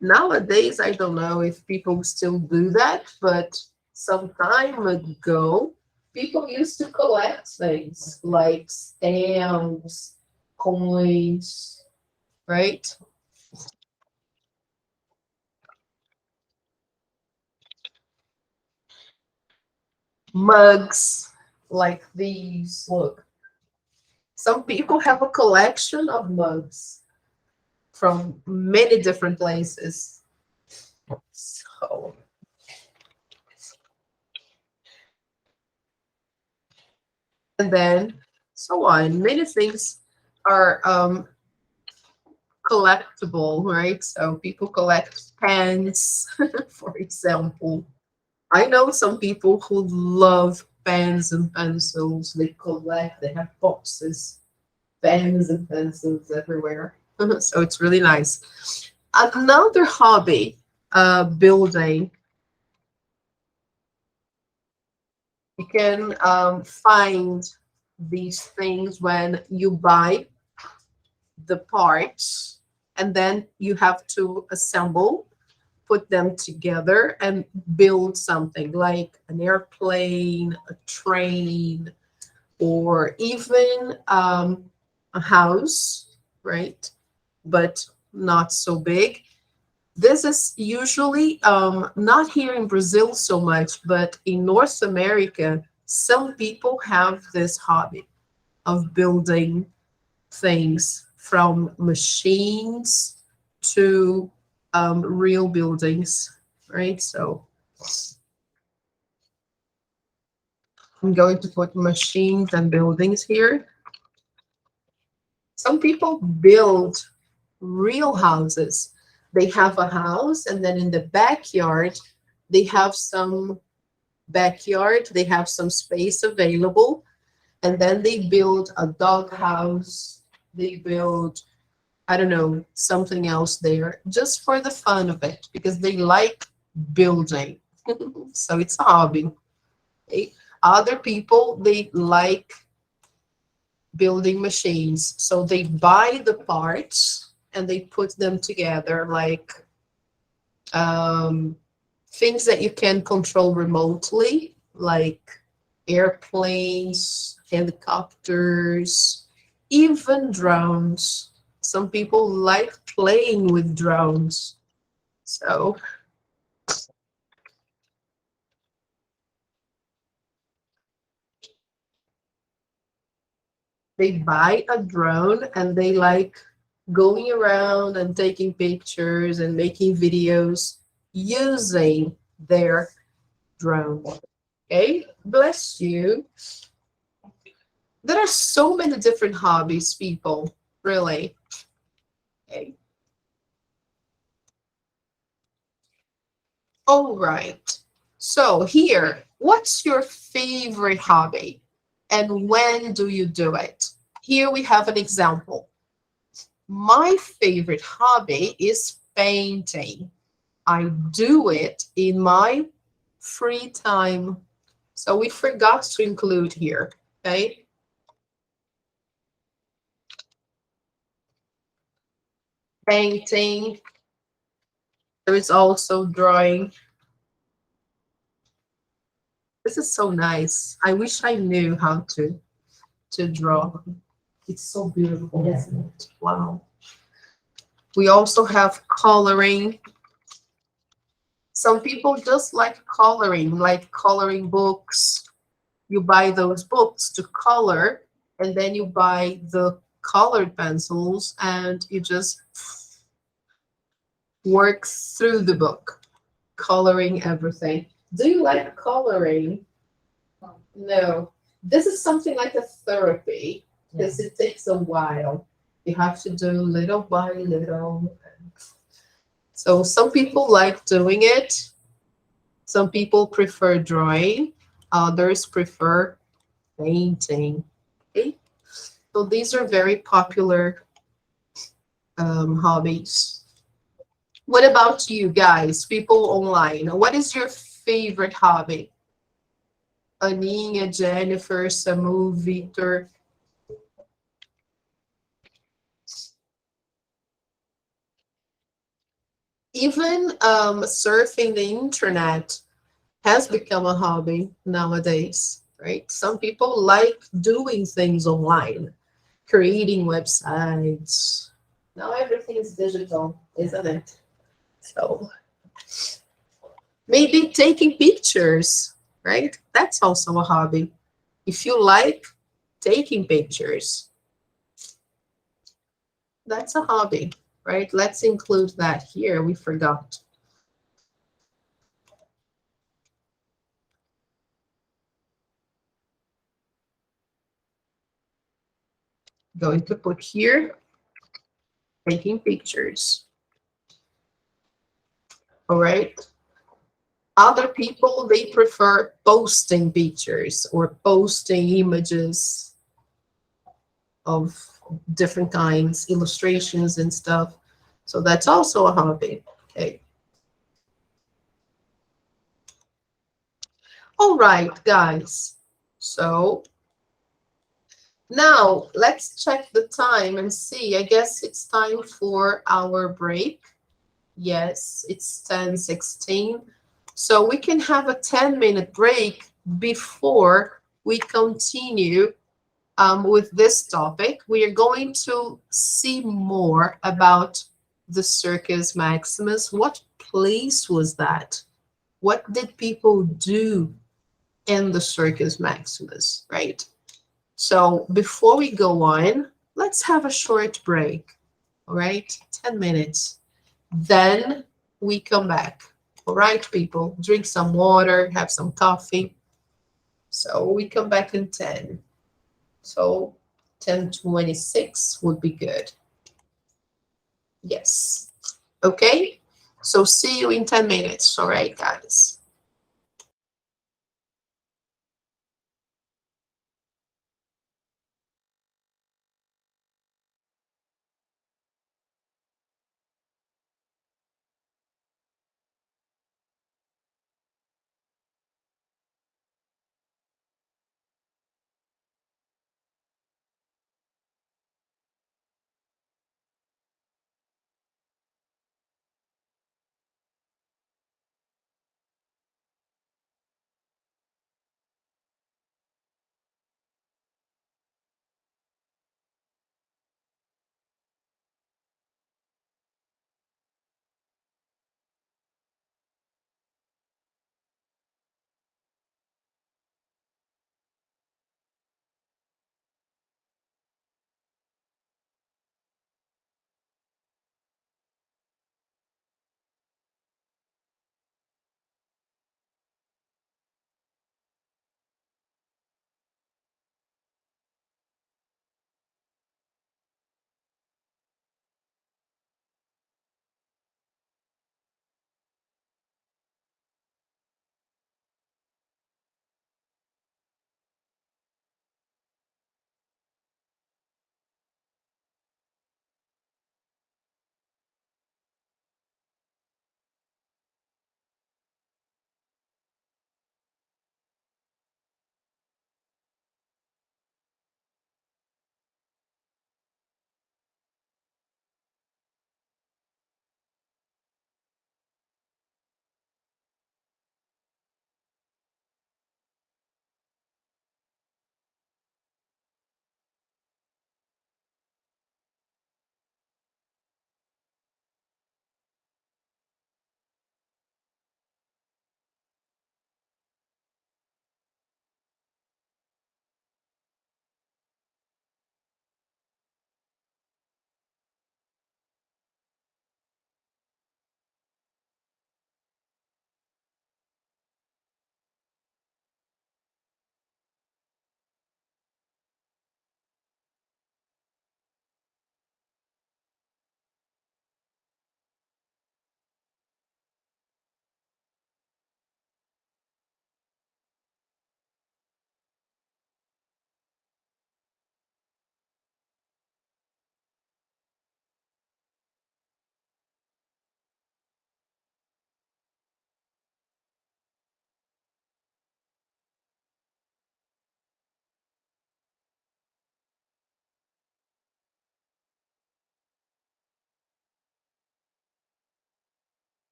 nowadays, I don't know if people still do that, but some time ago, people used to collect things like stamps, coins, right? Mugs like these. Look, some people have a collection of mugs from many different places. So, and then so on. Many things are collectible, right? So people collect pens, for example. I know some people who love pens and pencils. They collect, they have boxes, pens and pencils everywhere. So it's really nice. Another hobby, building. You can find these things when you buy the parts and then you have to assemble, put them together and build something like an airplane, a train, or even a house, right? But not so big. This is usually not here in Brazil so much, but in North America, some people have this hobby of building things from machines to real buildings, right? So I'm going to put machines and buildings here. Some people build real houses. They have a house, and then in the backyard, they have some they have some space available, and then they build a dog house. They build, I don't know, something else there just for the fun of it because they like building. So it's a hobby. Okay? Other people, they like building machines. So they buy the parts and they put them together like um, things that you can control remotely, like airplanes, helicopters, even drones. Some people like playing with drones. So they buy a drone and they like going around and taking pictures and making videos using their drone. Okay, bless you. There are so many different hobbies, people, really. Okay. All right. So here, what's your favorite hobby and when do you do it? Here we have an example. My favorite hobby is painting. I do it in my free time. So we forgot to include here, okay? Painting. There is also drawing. This is so nice. I wish I knew how to draw. It's so beautiful, isn't it? Wow. We also have coloring. Some people just like coloring books. You buy those books to color, and then you buy the colored pencils and you just work through the book, coloring everything. Do you like coloring? No. This is something like a therapy because it takes a while. You have to do little by little. So some people like doing it. Some people prefer drawing, others prefer painting. Okay, so these are very popular hobbies. What about you guys, people online? What is your favorite hobby? Aninha, Jennifer, Samu, Victor. Even surfing the internet has become a hobby nowadays, right? Some people like doing things online, creating websites. Now everything is digital, isn't it? So maybe taking pictures, right? That's also a hobby. If you like taking pictures, that's a hobby, right? Let's include that here. We forgot. Going to put here, taking pictures. All right. Other people, they prefer posting pictures or posting images of different kinds, illustrations and stuff. So that's also a hobby. Okay. All right, guys. So now let's check the time and see. I guess it's time for our break. Yes, it's 10:16. So we can have a 10-minute break before we continue with this topic. We are going to see more about the Circus Maximus. What place was that? What did people do in the Circus Maximus, right? So before we go on, let's have a short break, all right? 10 minutes. Then we come back. All right, people, drink some water, have some coffee. So we come back in 10. So 10:26 would be good. Yes. Okay. So see you in 10 minutes. All right, guys.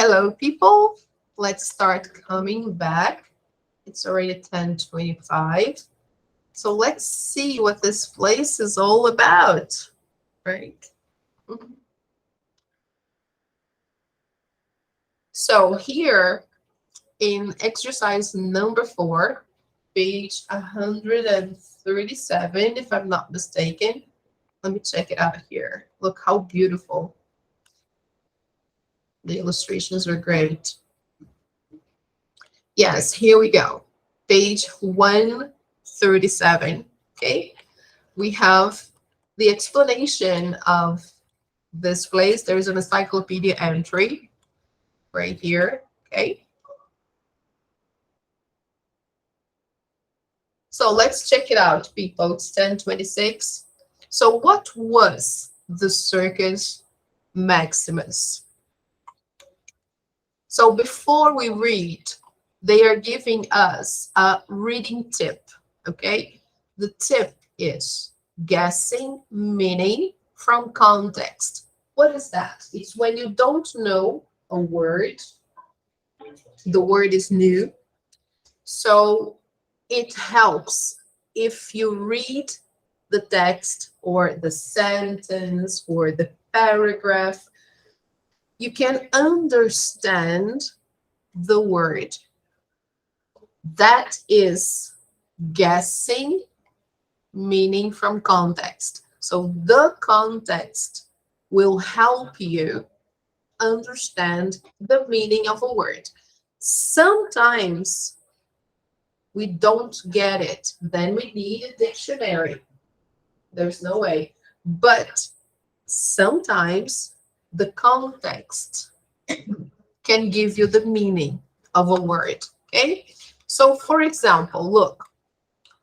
Hello, people. Let's start coming back. It's already 10:25. So let's see what this place is all about, right? Mhm. So here in exercise number 4, page 137, if I'm not mistaken. Let me check it out here. Look how beautiful. The illustrations are great. Yes, here we go. Page 137. Okay. We have the explanation of this place. There's an encyclopedia entry right here. Okay. So let's check it out, people. It's 10:26. So what was the Circus Maximus? So before we read, they are giving us a reading tip, okay? The tip is guessing meaning from context. What is that? It's when you don't know a word, the word is new, so it helps if you read the text or the sentence or the paragraph, you can understand the word. That is guessing meaning from context. So the context will help you understand the meaning of a word. Sometimes we don't get it, then we need a dictionary. There's no way. But sometimes the context can give you the meaning of a word. Okay? So, for example, look,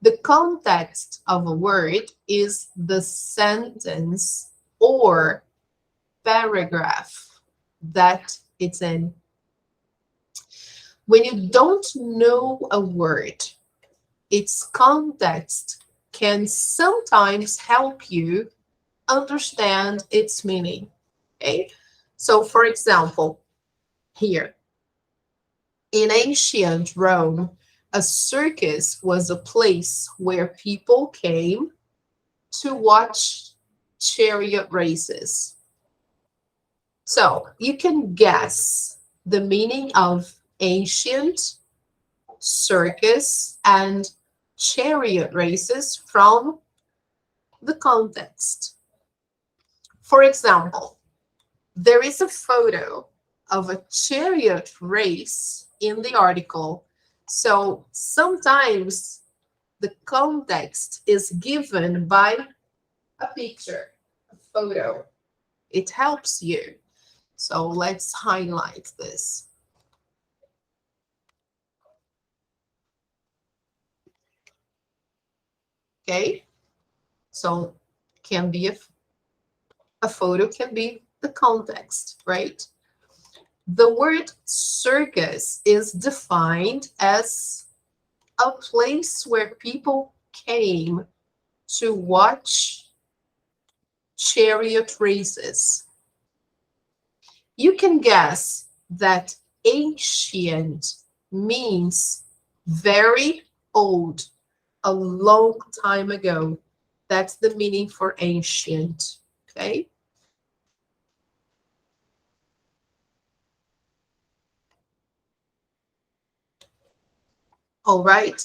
the context of a word is the sentence or paragraph that it's in. When you don't know a word, its context can sometimes help you understand its meaning. Okay? So, for example, here, in ancient Rome, a circus was a place where people came to watch chariot races. So you can guess the meaning of ancient, circus, and chariot races from the context. For example, there is a photo of a chariot race in the article. So sometimes the context is given by a picture, a photo. It helps you. So let's highlight this. Okay, so can be a photo can be the context, right? The word circus is defined as a place where people came to watch chariot races. You can guess that ancient means very old, a long time ago. That's the meaning for ancient, okay? All right,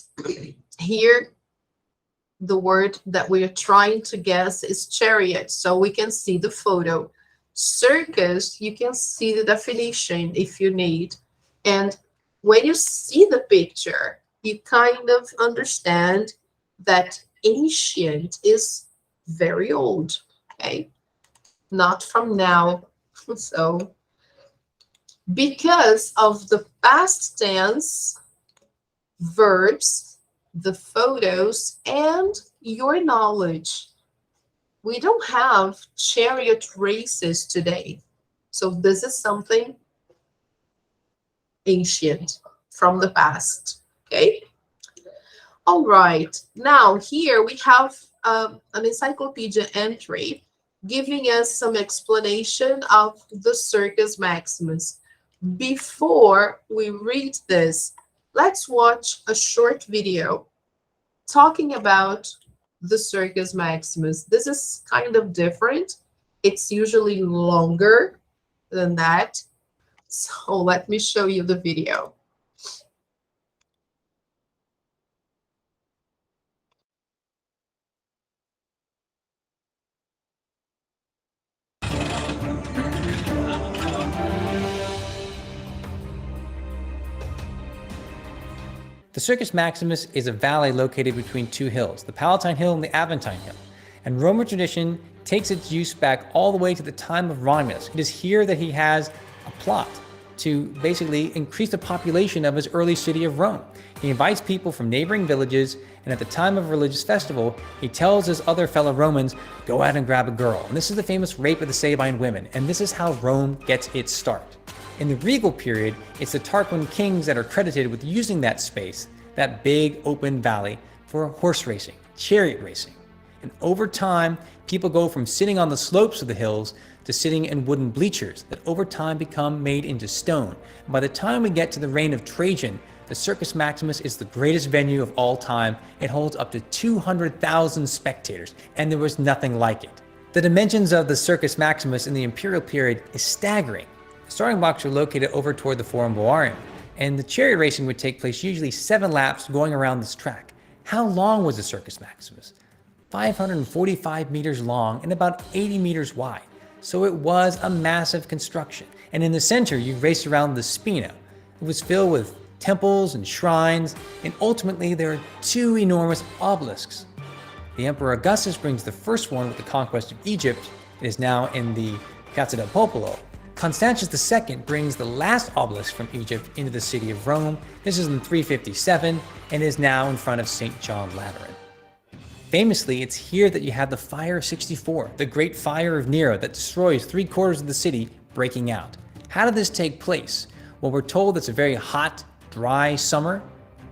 here the word that we are trying to guess is chariot, so we can see the photo. Circus, you can see the definition if you need. And when you see the picture, you kind of understand that ancient is very old, okay? Not from now. So, because of the past tense, verbs, the photos, and your knowledge, we don't have chariot races today. So this is something ancient from the past, okay? All right, now here we have an encyclopedia entry giving us some explanation of the Circus Maximus. before we read this, let's watch a short video talking about the Circus Maximus. This is kind of different. It's usually longer than that. So let me show you the video. The Circus Maximus is a valley located between two hills, the Palatine Hill and the Aventine Hill. And Roman tradition takes its use back all the way to the time of Romulus. It is here that he has a plot to basically increase the population of his early city of Rome. He invites people from neighboring villages, and at the time of a religious festival, he tells his other fellow Romans, go out and grab a girl. And this is the famous rape of the Sabine women, and this is how Rome gets its start. In the regal period, it's the Tarquin kings that are credited with using that space, that big open valley, for horse racing, chariot racing. And over time, people go from sitting on the slopes of the hills to sitting in wooden bleachers that over time become made into stone. And by the time we get to the reign of Trajan, the Circus Maximus is the greatest venue of all time. It holds up to 200,000 spectators, and there was nothing like it. The dimensions of the Circus Maximus in the imperial period is staggering. The starting blocks are located over toward the Forum Boarium, and the chariot racing would take place usually 7 laps going around this track. How long was the Circus Maximus? 545 meters long and about 80 meters wide. So it was a massive construction. And in the center, you race around the Spina. It was filled with temples and shrines, and ultimately there are 2 enormous obelisks. The Emperor Augustus brings the first one with the conquest of Egypt. It is now in the Piazza del Popolo. Constantius II brings the last obelisk from Egypt into the city of Rome. This is in 357 and is now in front of St. John Lateran. Famously, it's here that you have the Fire of 64, the great fire of Nero that destroys 3/4 of the city, breaking out. How did this take place? Well, we're told it's a very hot, dry summer.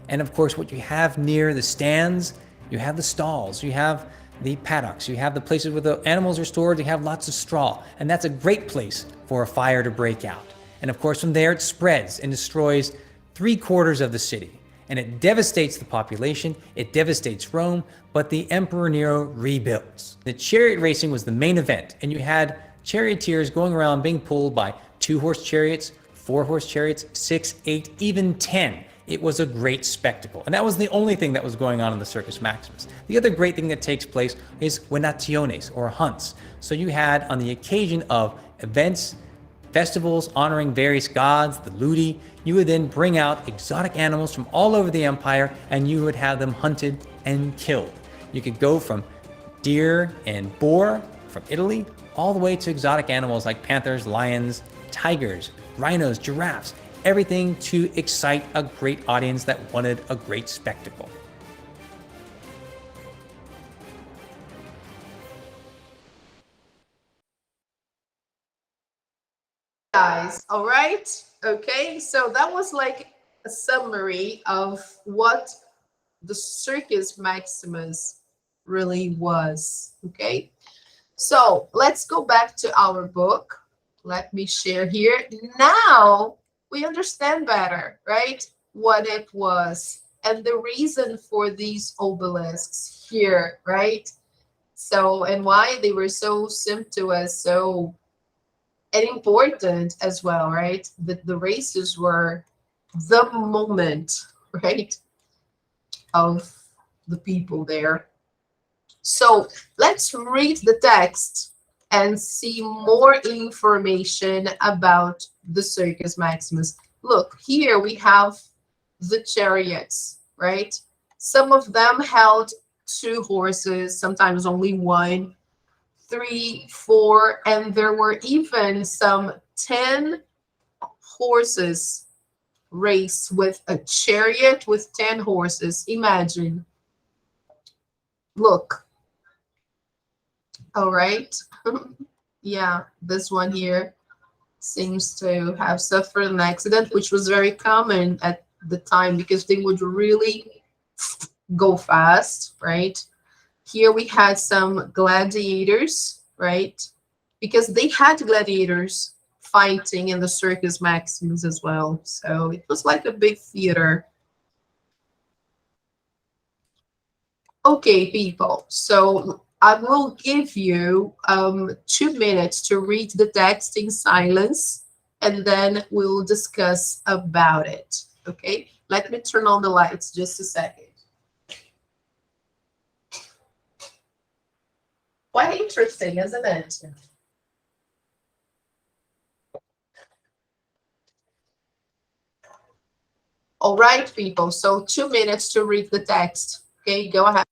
And of course, what you have near the stands, you have the stalls, you have the paddocks, you have the places where the animals are stored, you have lots of straw. And that's a great place for a fire to break out. And of course, from there it spreads and destroys 3/4 of the city. And it devastates the population, it devastates Rome, but the Emperor Nero rebuilds. The chariot racing was the main event, and you had charioteers going around being pulled by 2-horse chariots, 4-horse chariots, 6, 8, even 10. It was a great spectacle. And that was the only thing that was going on in the Circus Maximus. The other great thing that takes place is venationes, or hunts. So you had, on the occasion of events, festivals honoring various gods, the ludi, you would then bring out exotic animals from all over the empire, and you would have them hunted and killed. You could go from deer and boar from Italy, all the way to exotic animals like panthers, lions, tigers, rhinos, giraffes, everything to excite a great audience that wanted a great spectacle. Guys, all right? Okay, so that was like a summary of what the Circus Maximus really was, okay? So let's go back to our book. Let me share here. Now we understand better, right? What it was and the reason for these obelisks here, right? So, and why they were so sumptuous, so and important as well, right? The races were the moment, right, of the people there. So let's read the text and see more information about the Circus Maximus. Look, here we have the chariots, right? Some of them held 2 horses, sometimes only 1, 3, 4, and there were even some 10 horses race with a chariot with 10 horses. Imagine. Look. All right. Yeah, this one here seems to have suffered an accident, which was very common at the time because they would really go fast, right? Here we had some gladiators, right? Because they had gladiators fighting in the Circus Maximus as well. So it was like a big theater. Okay, people. So I will give you 2 minutes to read the text in silence, and then we'll discuss about it. Okay, let me turn on the lights just a second. Quite interesting, isn't it? All right, people. So 2 minutes to read the text. Okay, go ahead.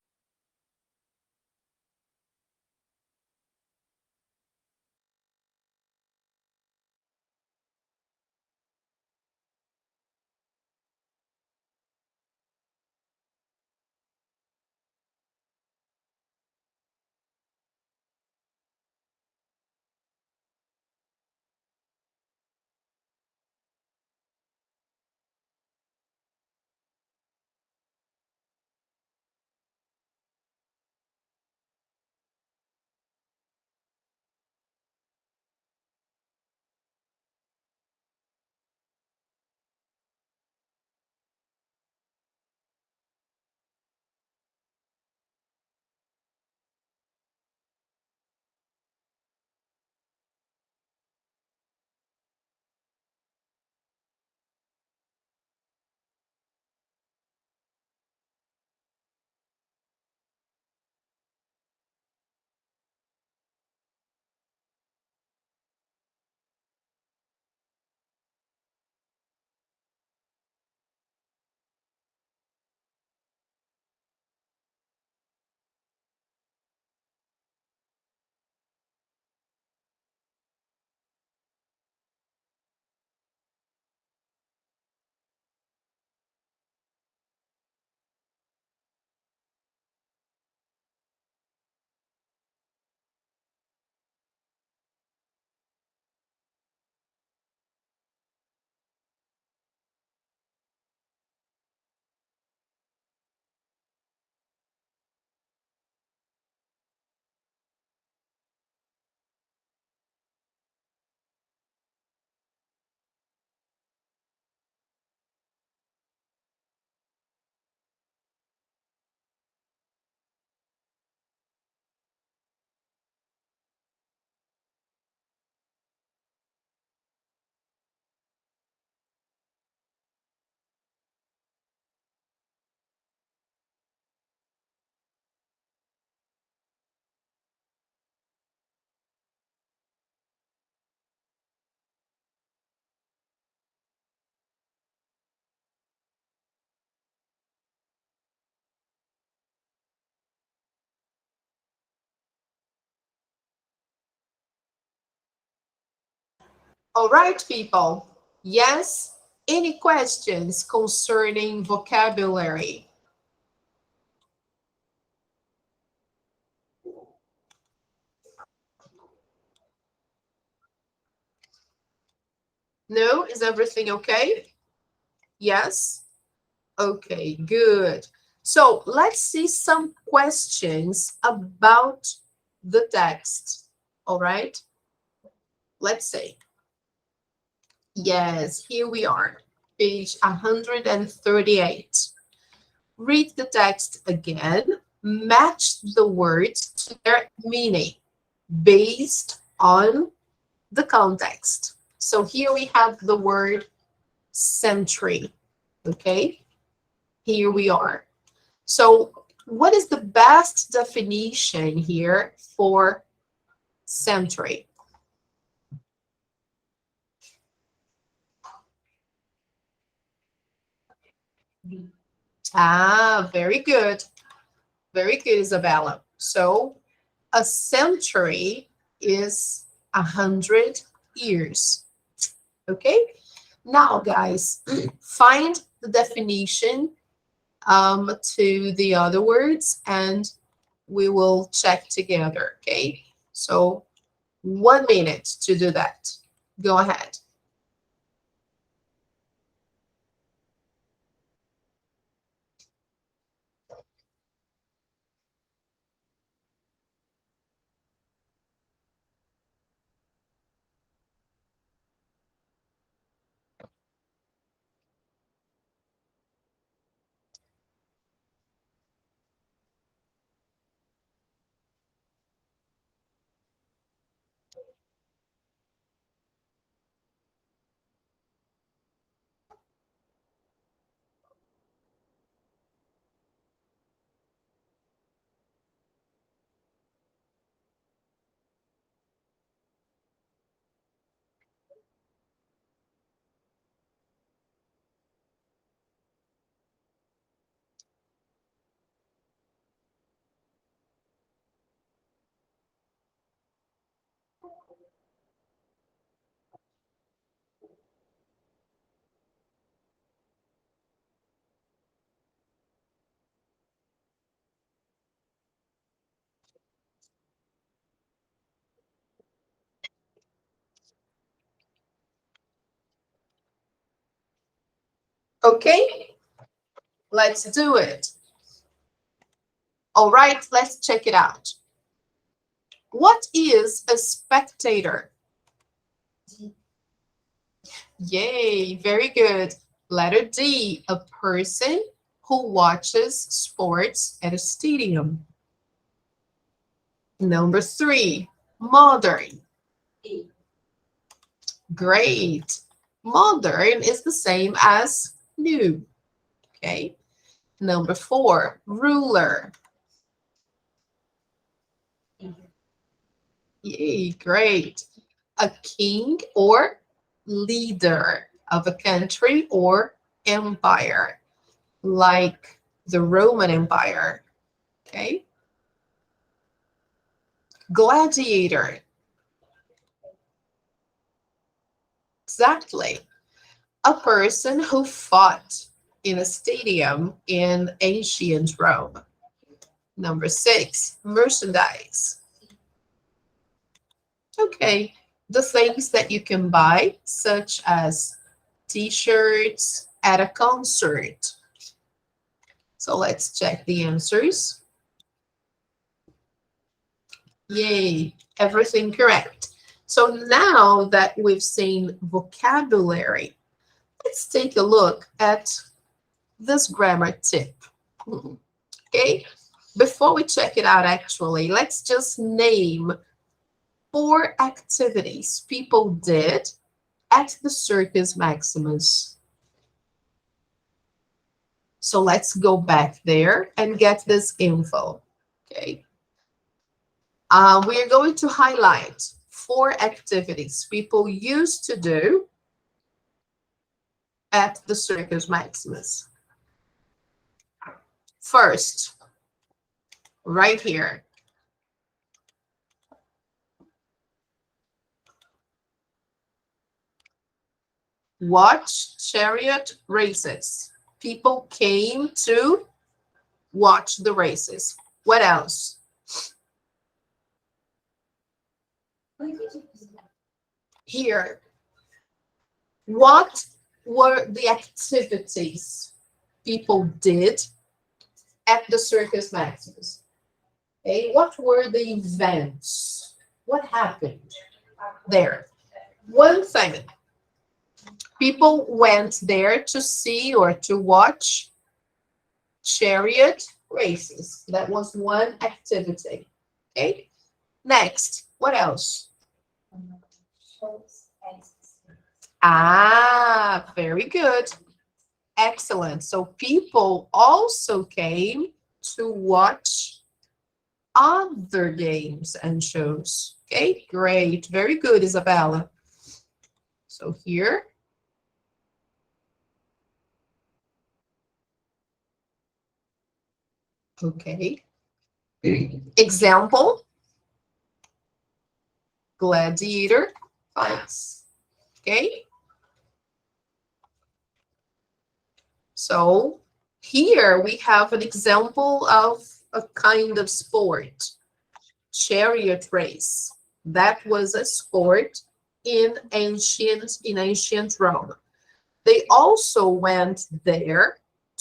All right, people. Yes, any questions concerning vocabulary? No, is everything okay? Yes? Okay, good. So let's see some questions about the text. All right, let's see. Yes, here we are, page 138. Read the text again, match the words to their meaning based on the context. So here we have the word century, okay? Here we are. So what is the best definition here for century? Ah, very good. Very good, Isabella. So a century is 100 years. Okay? Now, guys, find the definition to the other words and we will check together. Okay? So 1 minute to do that. Go ahead. Okay, let's do it. All right, let's check it out. What is a spectator? Yay, very good. Letter D, a person who watches sports at a stadium. Number 3, modern. E. Great. Modern is the same as new. Okay. Number 4, ruler. Yay, great. A king or leader of a country or empire, like the Roman Empire. Okay. Gladiator. Exactly. A person who fought in a stadium in ancient Rome. Number 6, merchandise. Okay, the things that you can buy, such as t-shirts at a concert. So let's check the answers. Yay, everything correct. So now that we've seen vocabulary, let's take a look at this grammar tip. Okay, before we check it out, actually, let's just name 4 activities people did at the Circus Maximus. So let's go back there and get this info. Okay. We are going to highlight 4 activities people used to do at the Circus Maximus. First, right here. Watch chariot races. People came to watch the races. What else? Here. What were the activities people did at the Circus Maximus? Okay, what were the events? What happened there? One thing. People went there to see or to watch chariot races. That was one activity. Okay. Next, what else? Ah, very good. Excellent. So people also came to watch other games and shows. Okay, great. Very good, Isabella. So here. Okay. Example. Gladiator fights. Okay. So here we have an example of a kind of sport. Chariot race. That was a sport in ancient Rome. They also went there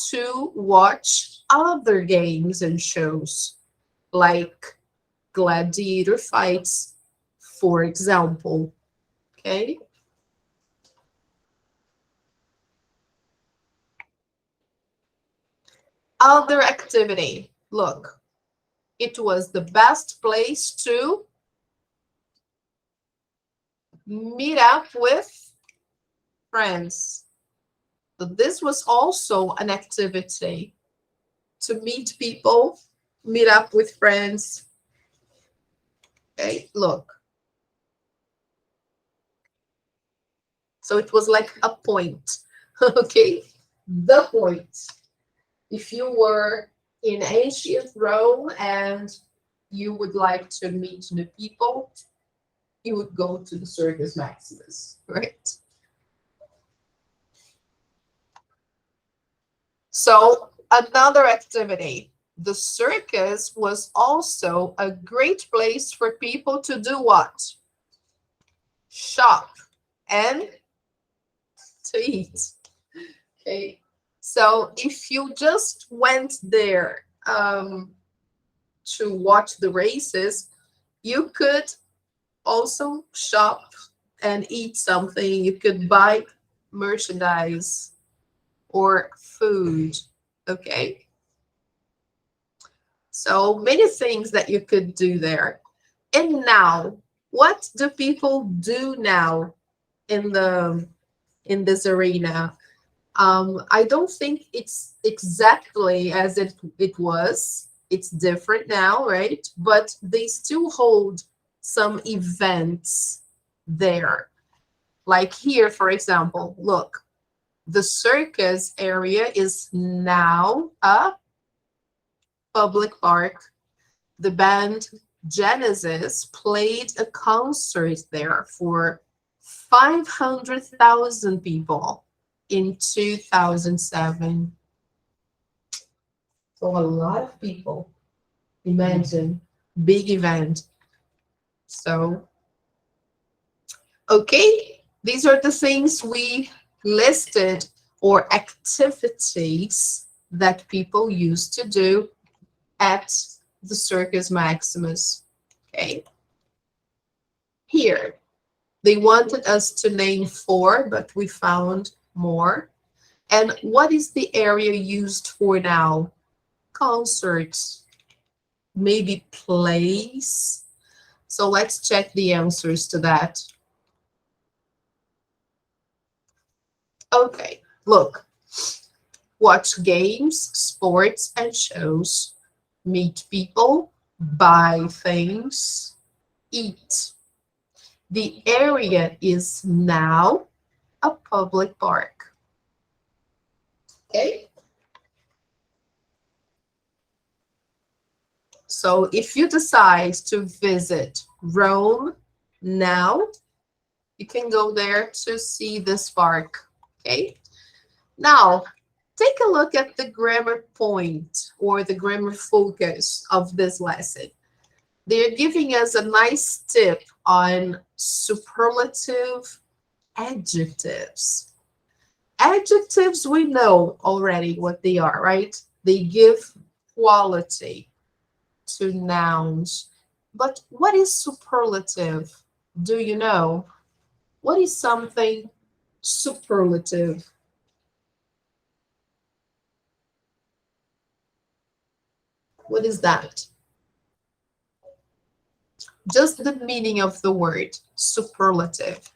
to watch other games and shows, like gladiator fights, for example. Okay. Other activity. Look, it was the best place to meet up with friends. So this was also an activity to meet people, meet up with friends. Okay, look. So it was like a point. Okay, the point. If you were in ancient Rome and you would like to meet new people, you would go to the Circus Maximus, right? So another activity, the circus was also a great place for people to do what? Shop and to eat. Okay, So if you just went there to watch the races, you could also shop and eat something. You could buy merchandise or food. Okay. So many things that you could do there. And now, what do people do now in this arena? I don't think it's exactly as it was. It's different now, right? But they still hold some events there. Like here, for example, look, the circus area is now a public park. The band Genesis played a concert there for 500,000 people in 2007. So a lot of people. Imagine, big event. So, okay, these are the things we listed, or activities that people used to do at the Circus Maximus. Okay. Here, they wanted us to name 4, but we found more. And what is the area used for now? Concerts, maybe plays. So let's check the answers to that. Okay, look. Watch games, sports, and shows. Meet people, buy things, eat. The area is now a public park. Okay? So if you decide to visit Rome now, you can go there to see this park. Okay? Now, take a look at the grammar point or the grammar focus of this lesson. They're giving us a nice tip on superlative adjectives. Adjectives, we know already what they are, right? They give quality to nouns. But what is superlative? Do you know? What is something superlative? What is that? Just the meaning of the word superlative.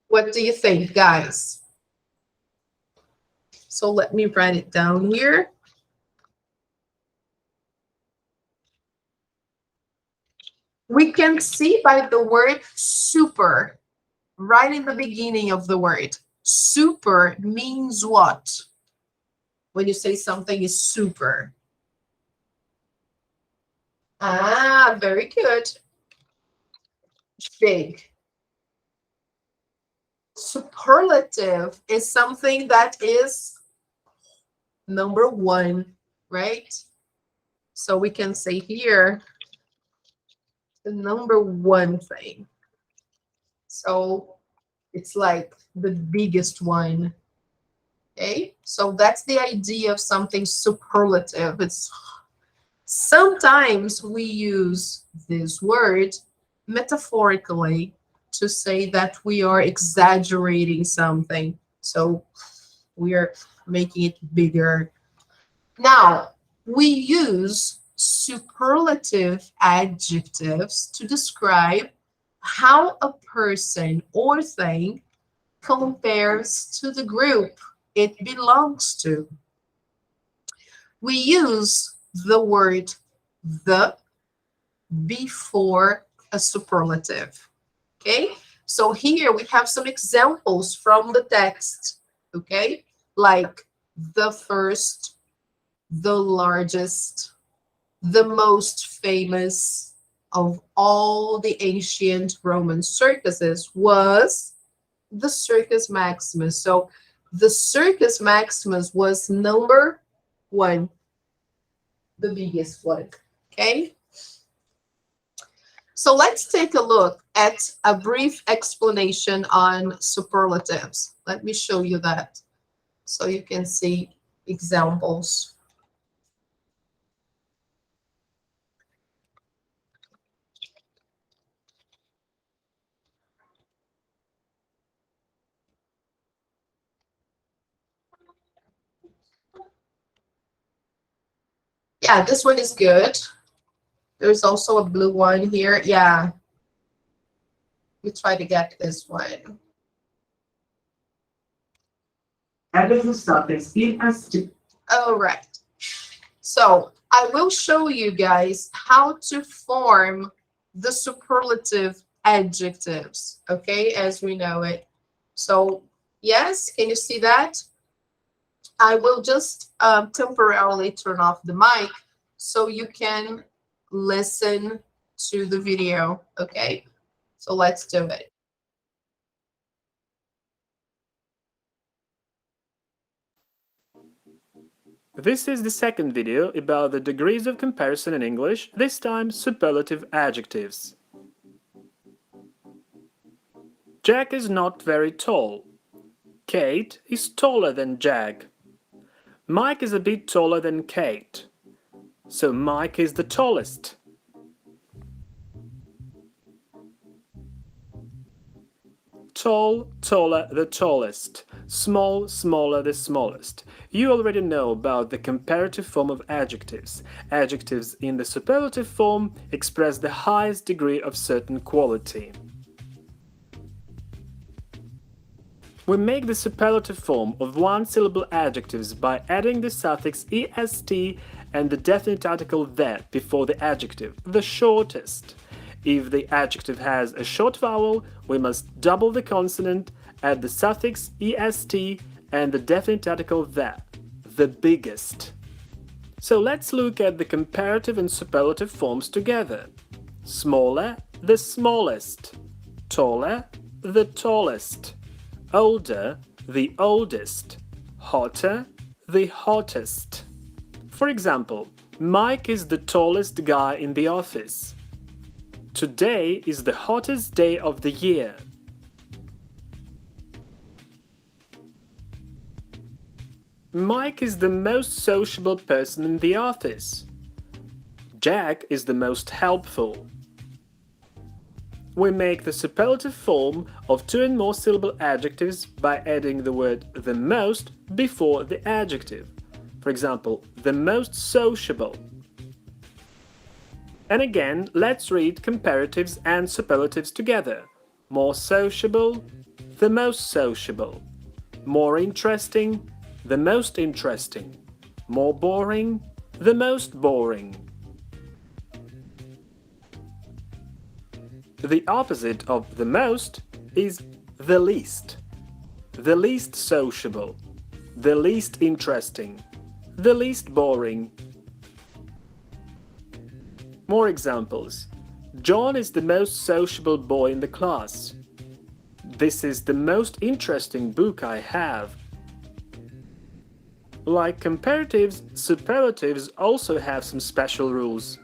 What do you think, guys? So let me write it down here. We can see by the word super, right in the beginning of the word. Super means what? When you say something is super. Ah, very good. Big. Superlative is something that is number 1, right? So we can say here, the number 1 thing. So it's like the biggest one. Okay, so that's the idea of something superlative. It's sometimes we use this word metaphorically to say that we are exaggerating something. So we are making it bigger. Now, we use superlative adjectives to describe how a person or thing compares to the group it belongs to. We use the word the before a superlative. Okay, so here we have some examples from the text. Okay, like the first, the largest, the most famous of all the ancient Roman circuses was the Circus Maximus. So the Circus Maximus was number 1, the biggest one. Okay. So let's take a look at a brief explanation on superlatives. Let me show you that so you can see examples. Yeah, this one is good. There's also a blue one here. Yeah. We try to get this one. Adding the suffix ES to All right. So I will show you guys how to form the superlative adjectives, okay, as we know it. So yes, can you see that? I will just temporarily turn off the mic so you can listen to the video, okay? So let's do it. This is the second video about the degrees of comparison in English, this time superlative adjectives. Jack is not very tall. Kate is taller than Jack. Mike is a bit taller than Kate. So Mike is the tallest. Tall, taller, the tallest. Small, smaller, the smallest. You already know about the comparative form of adjectives. Adjectives in the superlative form express the highest degree of certain quality. We make the superlative form of one-syllable adjectives by adding the suffix est and the definite article the before the adjective, the shortest. If the adjective has a short vowel, we must double the consonant, add the suffix est and the definite article the biggest. So let's look at the comparative and superlative forms together. Smaller, the smallest. Taller, the tallest. Older, the oldest. Hotter, the hottest. For example, Mike is the tallest guy in the office. Today is the hottest day of the year. Mike is the most sociable person in the office. Jack is the most helpful. We make the superlative form of two and more syllable adjectives by adding the word the most before the adjective. For example, the most sociable. And again, let's read comparatives and superlatives together. More sociable, the most sociable. More interesting, the most interesting. More boring, the most boring. The opposite of the most is the least. The least sociable, the least interesting, the least boring. More examples. John is the most sociable boy in the class. This is the most interesting book I have. Like comparatives, superlatives also have some special rules.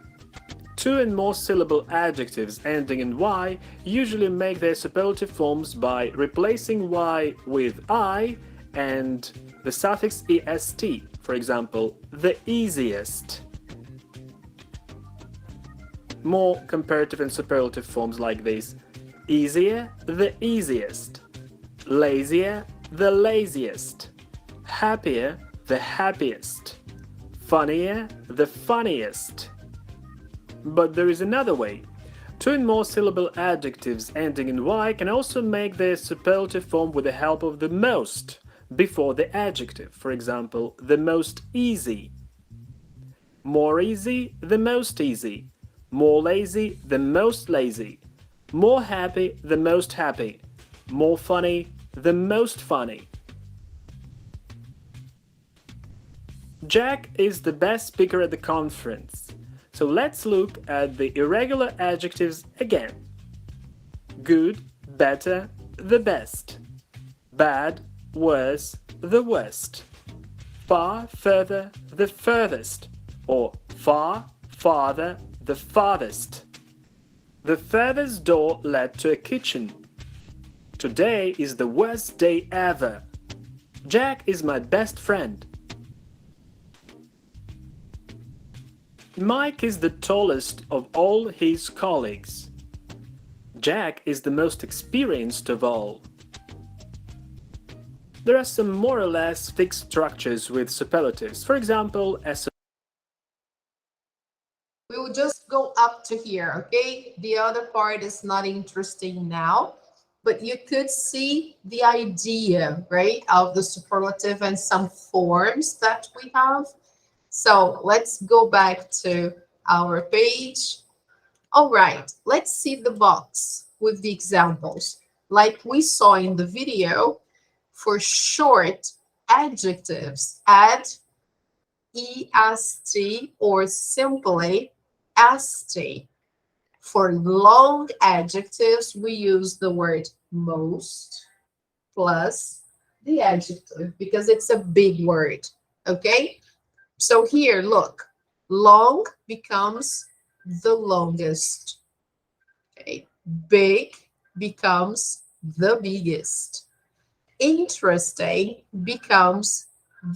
Two and more syllable adjectives ending in y usually make their superlative forms by replacing y with I and the suffix est. For example, the easiest. More comparative and superlative forms like this. Easier, the easiest. Lazier, the laziest. Happier, the happiest. Funnier, the funniest. But there is another way. Two and more syllable adjectives ending in y can also make their superlative form with the help of the most before the adjective. For example, the most easy. More easy, the most easy. More lazy, the most lazy. More happy, the most happy. More funny, the most funny. Jack is the best speaker at the conference. So let's look at the irregular adjectives again. Good, better, the best. Bad, worse, the worst. Far, further, the furthest. Or far, farther, the farthest. The furthest door led to a kitchen. Today is the worst day ever. Jack is my best friend. Mike is the tallest of all his colleagues. Jack is the most experienced of all. There are some more or less fixed structures with superlatives. For example, We will just go up to here, okay? The other part is not interesting now, but you could see the idea, right, of the superlative and some forms that we have. So let's go back to our page. All right, let's see the box with the examples. Like we saw in the video, for short adjectives, add est or simply st. For long adjectives, we use the word most plus the adjective because it's a big word, okay? So here, look, long becomes the longest, okay? Big becomes the biggest. Interesting becomes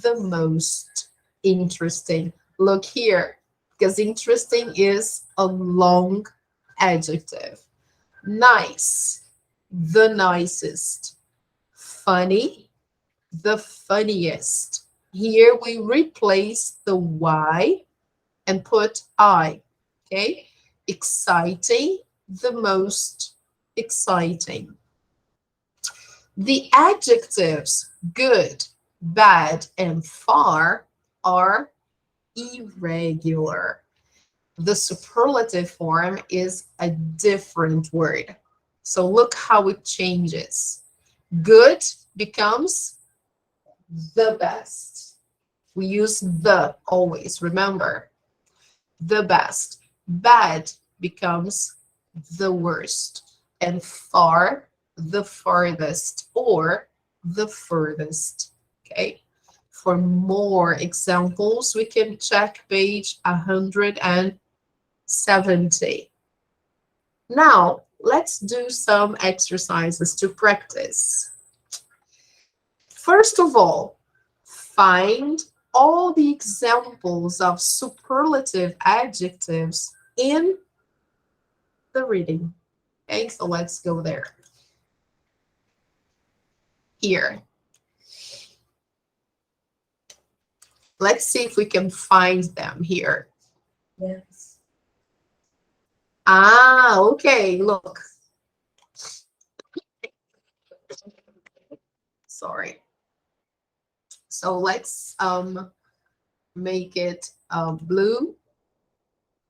the most interesting. Look here, because interesting is a long adjective. Nice, the nicest. Funny, the funniest. Here we replace the Y and put I, okay? Exciting, the most exciting. The adjectives good, bad, and far are irregular. The superlative form is a different word. So look how it changes. Good becomes the best. We use the always, remember. The best. Bad becomes the worst. And far, the farthest or the furthest. Okay. For more examples, we can check page 170. Now, let's do some exercises to practice. First of all, find all the examples of superlative adjectives in the reading. Okay, so let's go there. Here. Let's see if we can find them here. Yes. Ah, okay, look. Sorry. So let's make it blue.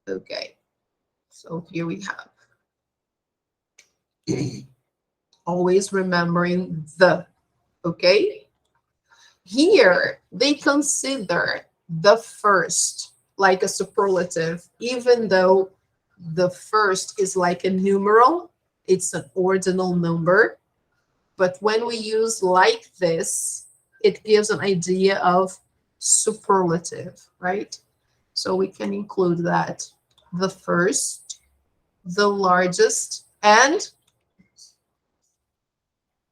Okay. So here we have. Always remembering the, okay? Here, they consider the first like a superlative, even though the first is like a numeral, it's an ordinal number. But when we use like this, it gives an idea of superlative, right? So we can include that. The first, the largest, and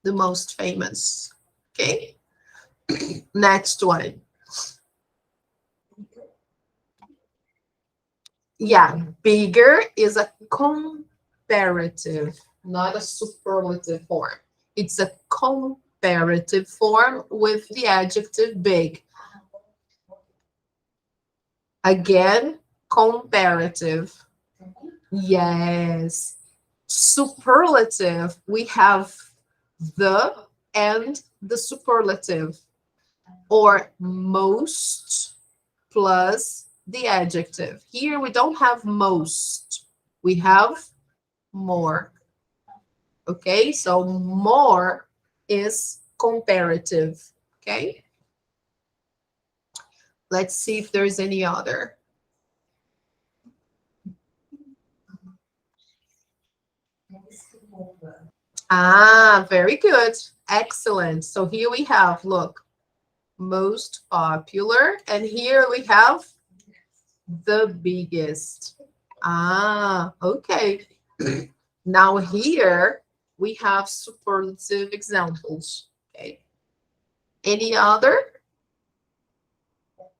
the most famous, okay? Next one. Yeah, bigger is a comparative, not a superlative form. It's a comparative form with the adjective big. Again, comparative. Yes. Superlative, we have the and the superlative, or most plus the adjective. Here we don't have most, we have more. Okay, so more is comparative. Okay, let's see if there's any other. Ah, very good. Excellent. So here we have, look, most popular, and here we have the biggest. Ah, okay. Now here we have superlative examples. Okay. Any other?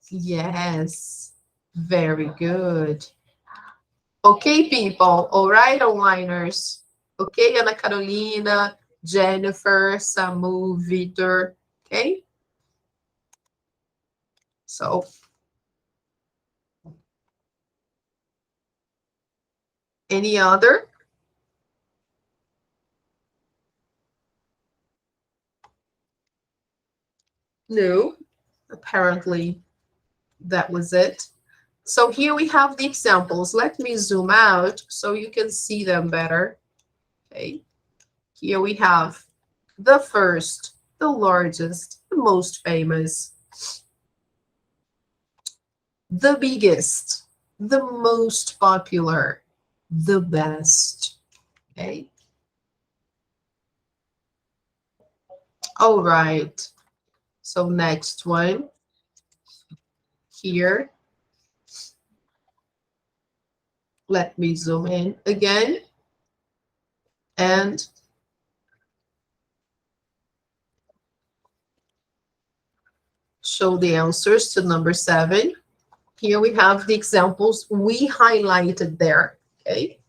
Yes. Very good. Okay, people. All right, onliners. Okay, Ana Carolina, Jennifer, Samu, Victor. Okay. So, any other? No. Apparently, that was it. So here we have the examples. Let me zoom out so you can see them better. Okay. Here we have the first, the largest, the most famous, the biggest, the most popular, the best. Okay. All right. So next one here. Let me zoom in again. And show the answers to number 7. Here we have the examples we highlighted there. Okay.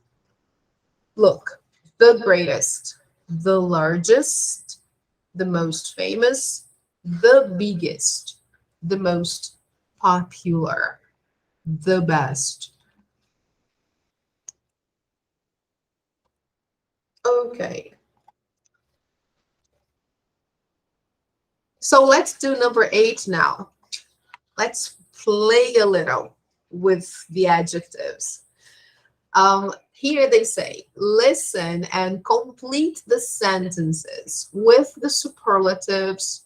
Look, the greatest, the largest, the most famous, the biggest, the most popular, the best. Okay. So let's do number 8 now. Let's play a little with the adjectives. Here they say, listen and complete the sentences with the superlatives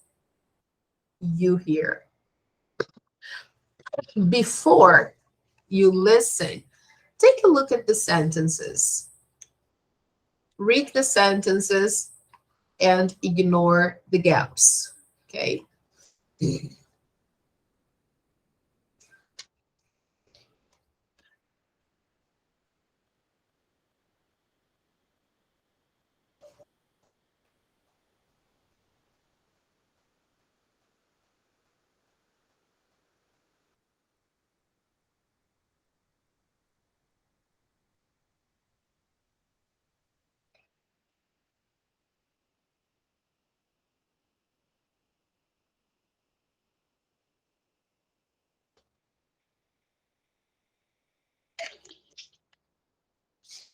you hear. Before you listen, take a look at the sentences. Read the sentences and ignore the gaps, okay?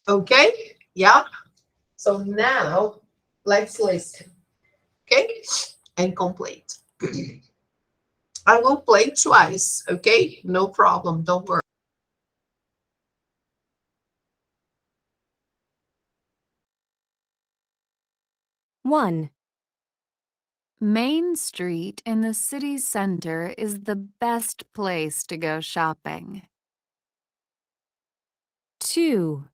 Okay, yeah. So now let's listen, okay? And complete. I will play twice, okay? No problem, don't worry. 1. Main Street in the city center is the best place to go shopping. 2.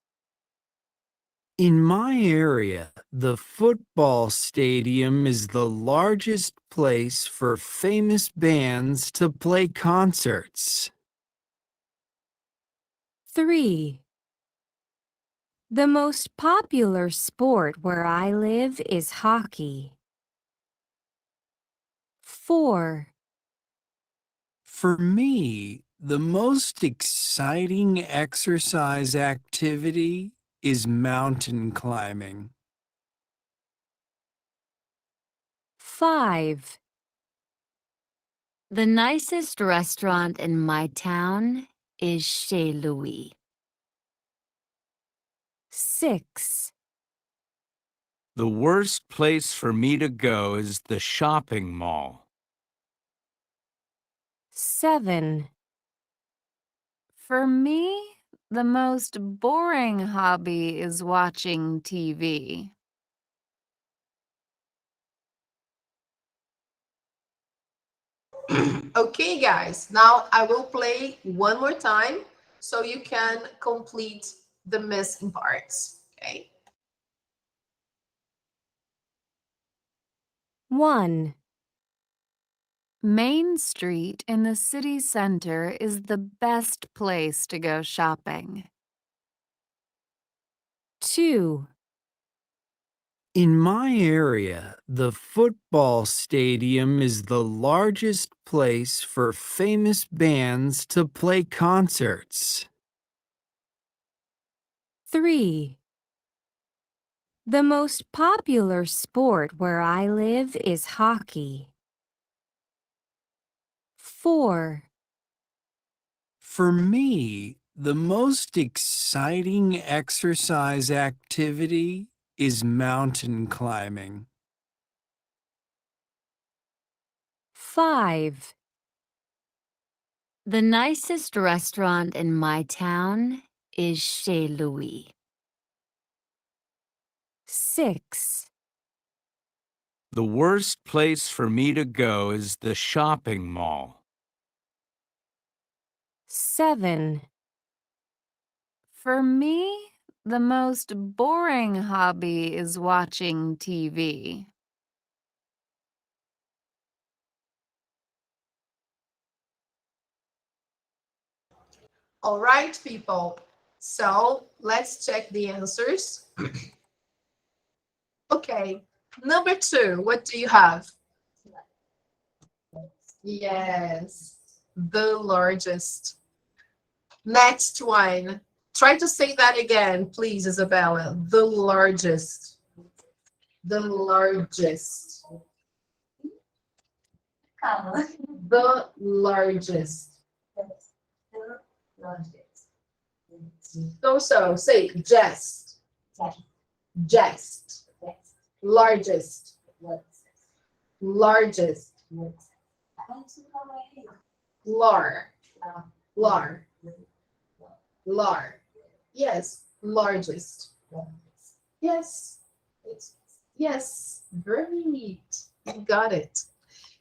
In my area, the football stadium is the largest place for famous bands to play concerts. 3. The most popular sport where I live is hockey. 4. For me, the most exciting exercise activity is mountain climbing. 5. The nicest restaurant in my town is Chez Louis. 6. The worst place for me to go is the shopping mall. 7. For me, the most boring hobby is watching TV. Okay, guys, now I will play one more time so you can complete the missing parts, okay? 1. Main Street in the city center is the best place to go shopping. 2. In my area, the football stadium is the largest place for famous bands to play concerts. 3. The most popular sport where I live is hockey. 4. For me, the most exciting exercise activity is mountain climbing. 5. The nicest restaurant in my town is Chez Louis. 6. The worst place for me to go is the shopping mall. 7. For me, the most boring hobby is watching TV. All right, people. So let's check the answers. Okay, number 2, what do you have? Yes, the largest. Next one. Try to say that again, please, Isabella. The largest. The largest. The largest. So say just. Just. Largest. Largest. Lar. Lar. Lar. Yes, largest. Yes. Yes, great. You got it.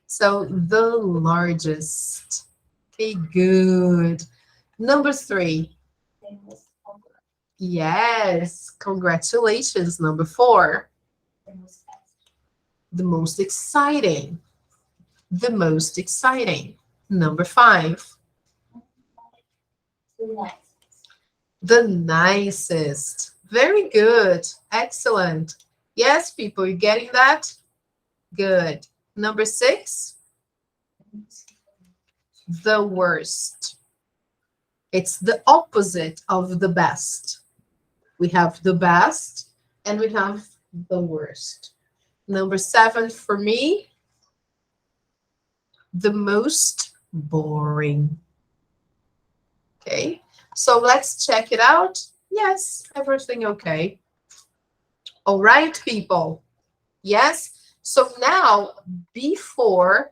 So the largest. Okay, good. Number 3. Yes, congratulations. Number 4. The most exciting. The most exciting. Number 5. The nicest. Very good. Excellent. Yes, people, you getting that? Good. Number 6. The worst. It's the opposite of the best. We have the best and we have the worst. Number 7 for me, the most boring. Okay, so let's check it out. Yes, everything okay. All right, people. Yes, so now before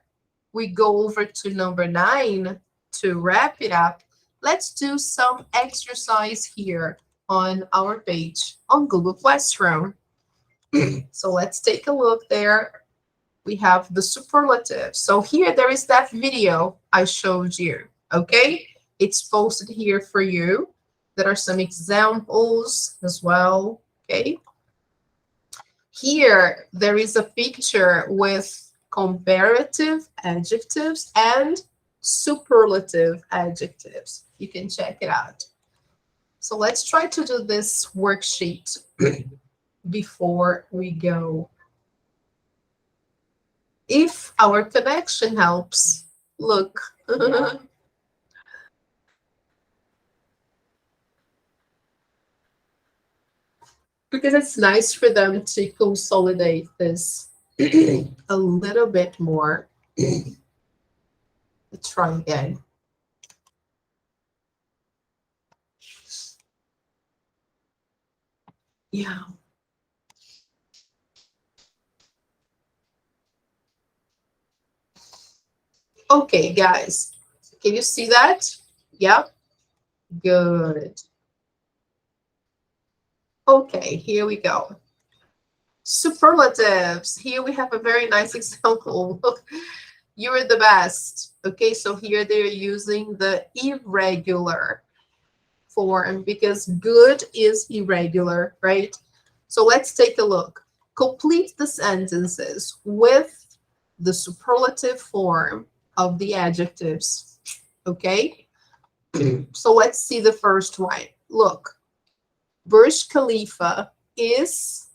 we go over to number 9 to wrap it up, let's do some exercise here on our page on Google Classroom. So let's take a look there. We have the superlative. So here there is that video I showed you, okay? It's posted here for you. There are some examples as well, okay? Here there is a picture with comparative adjectives and superlative adjectives. You can check it out. So let's try to do this worksheet before we go. If our connection helps, look. Because it's nice for them to consolidate this a little bit more. Let's try again. Yeah. Okay, guys, can you see that? Yep. Good. Okay, here we go. Superlatives. Here we have a very nice example. You are the best. Okay, so here they're using the irregular form because good is irregular, right? So let's take a look. Complete the sentences with the superlative form of the adjectives, okay? So let's see the first one. Look, Burj Khalifa is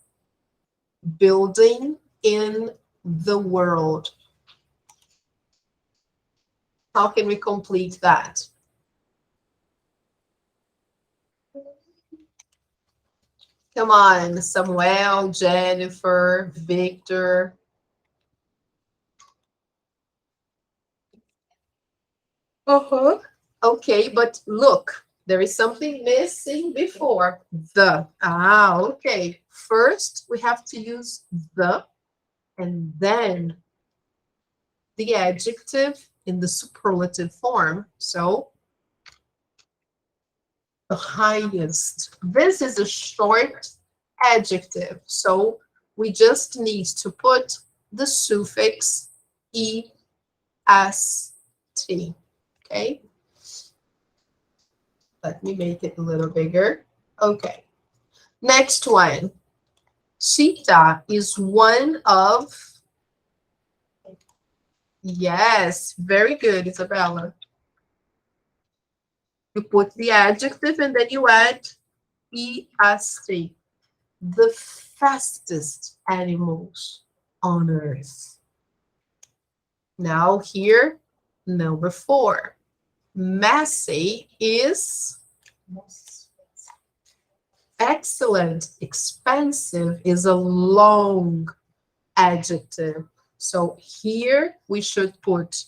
building in the world. How can we complete that? Come on, Samuel, Jennifer, Victor. Uh-huh. Okay, but look, there is something missing before the. Ah, okay. First, we have to use the, and then the adjective in the superlative form. So, the highest. This is a short adjective. So, we just need to put the suffix est. Okay. Let me make it a little bigger. Okay. Next one. Cheetah is one of. Yes, very good, Isabella. You put the adjective and then you add est. The fastest animals on earth. Now here, number 4. Messy is excellent. Expensive is a long adjective. So here we should put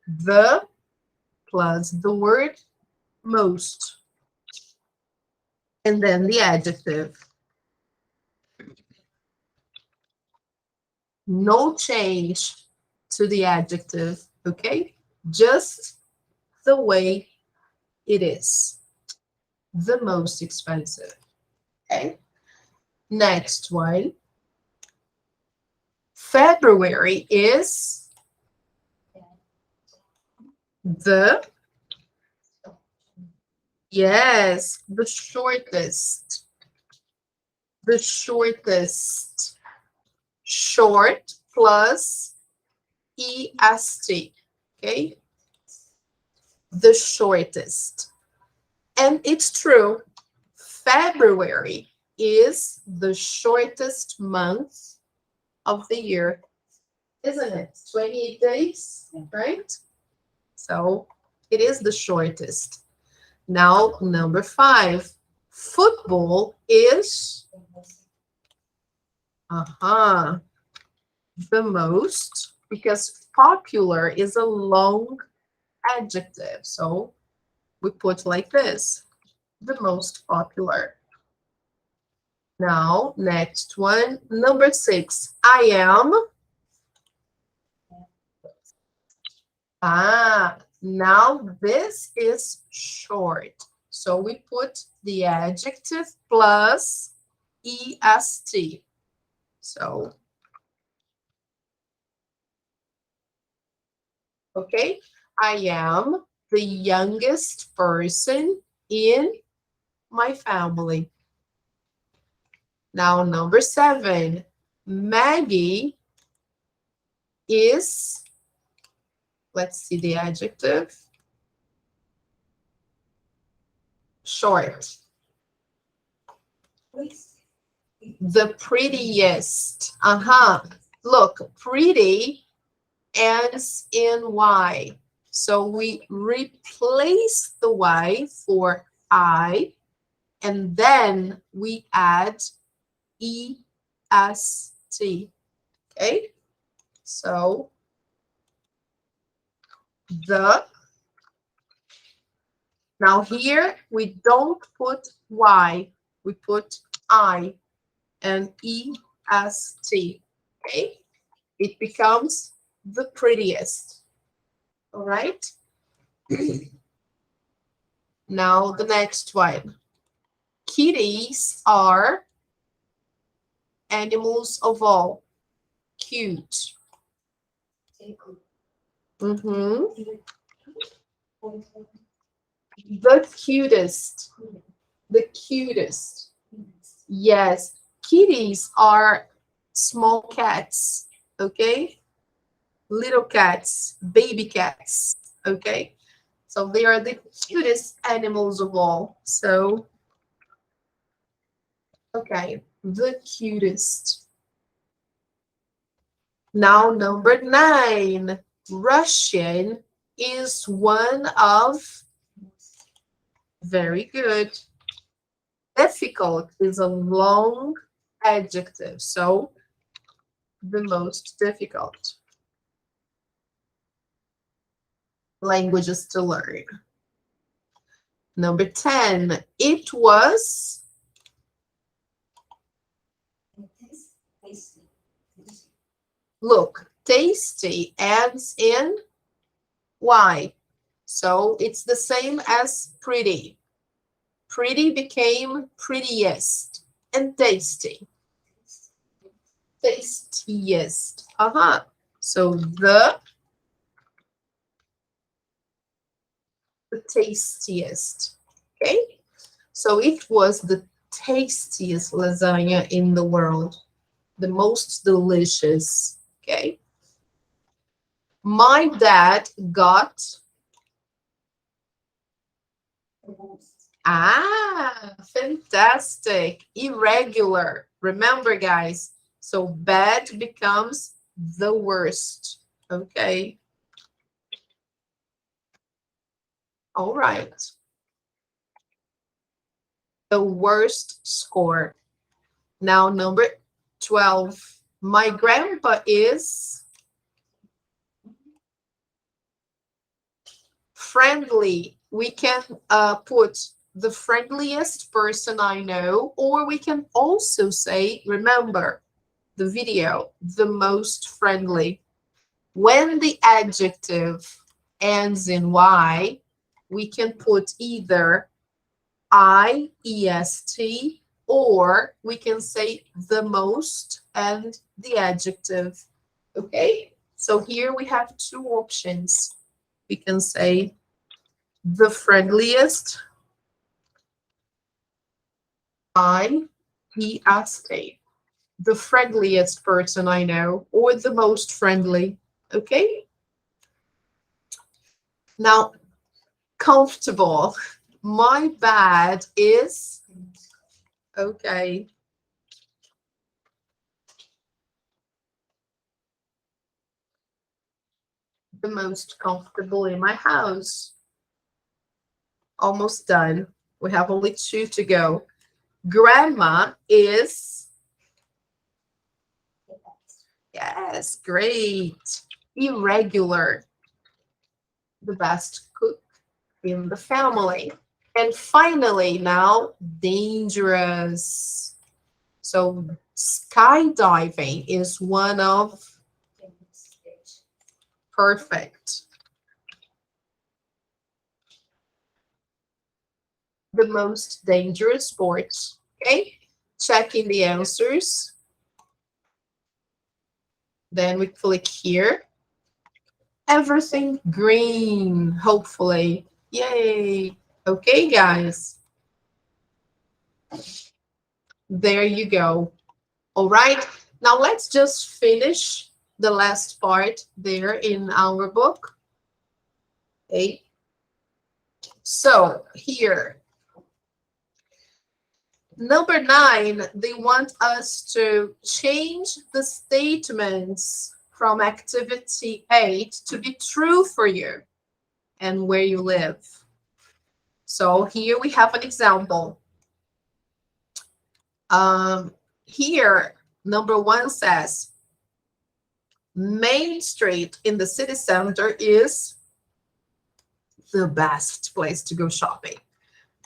the plus the word most. And then the adjective. No change to the adjective, okay? Just the way it is. The most expensive. Okay. Next one. February is the, yes, the shortest. The shortest. Short plus est. Okay. The shortest. And it's true. February is the shortest month of the year, isn't it? 28 days, right? So it is the shortest. Now, number 5, football is the most, because popular is a long adjective. So we put like this, the most popular. Now, next one, number 6, I am. Now this is short. So we put the adjective plus est. So, okay, I am the youngest person in my family. Now, number 7, Maggie is, let's see the adjective, short. The prettiest. Look, pretty ends in Y. So we replace the Y for I, and then we add est. Okay? So the. Now here we don't put Y, we put I and est. Okay? It becomes the prettiest. All right? Now the next one. Kitties are animals of all. Cute. The cutest. The cutest. Yes. Kitties are small cats. Okay? Little cats, baby cats. Okay? So they are the cutest animals of all. So Okay, the cutest. Now, number 9. Russian is one of, very good. Difficult is a long adjective, so the most difficult. Languages to learn. Number 10, it was. Look, tasty ends in Y. So it's the same as pretty. Pretty became prettiest, and tasty. Tastiest. So the tastiest. Okay? So it was the tastiest lasagna in the world. The most delicious. Okay? My dad got. Fantastic. Irregular. Remember, guys. So bad becomes the worst. Okay. All right. The worst score. Now, number 12. My grandpa is friendly. We can put the friendliest person I know, or we can also say, remember the video, the most friendly. When the adjective ends in Y, we can put either IEST, or we can say the most and the adjective. Okay, so here we have 2 options. We can say the friendliest, IEST, the friendliest person I know, or the most friendly. Okay, now comfortable. My bed is, okay, the most comfortable in my house. Almost done. We have only 2 to go. Grandma is, yes, great. Irregular, the best cook in the family. And finally, now, dangerous. So skydiving is one of, perfect, the most dangerous sports. Okay, checking the answers. Then we click here. Everything green, hopefully. Yay. Okay, guys. There you go. All right. Now let's just finish the last part there in our book. Okay. So here, number 9, they want us to change the statements from activity 8 to be true for you and where you live. So here we have an example. Here, number 1 says, Main Street in the city center is the best place to go shopping.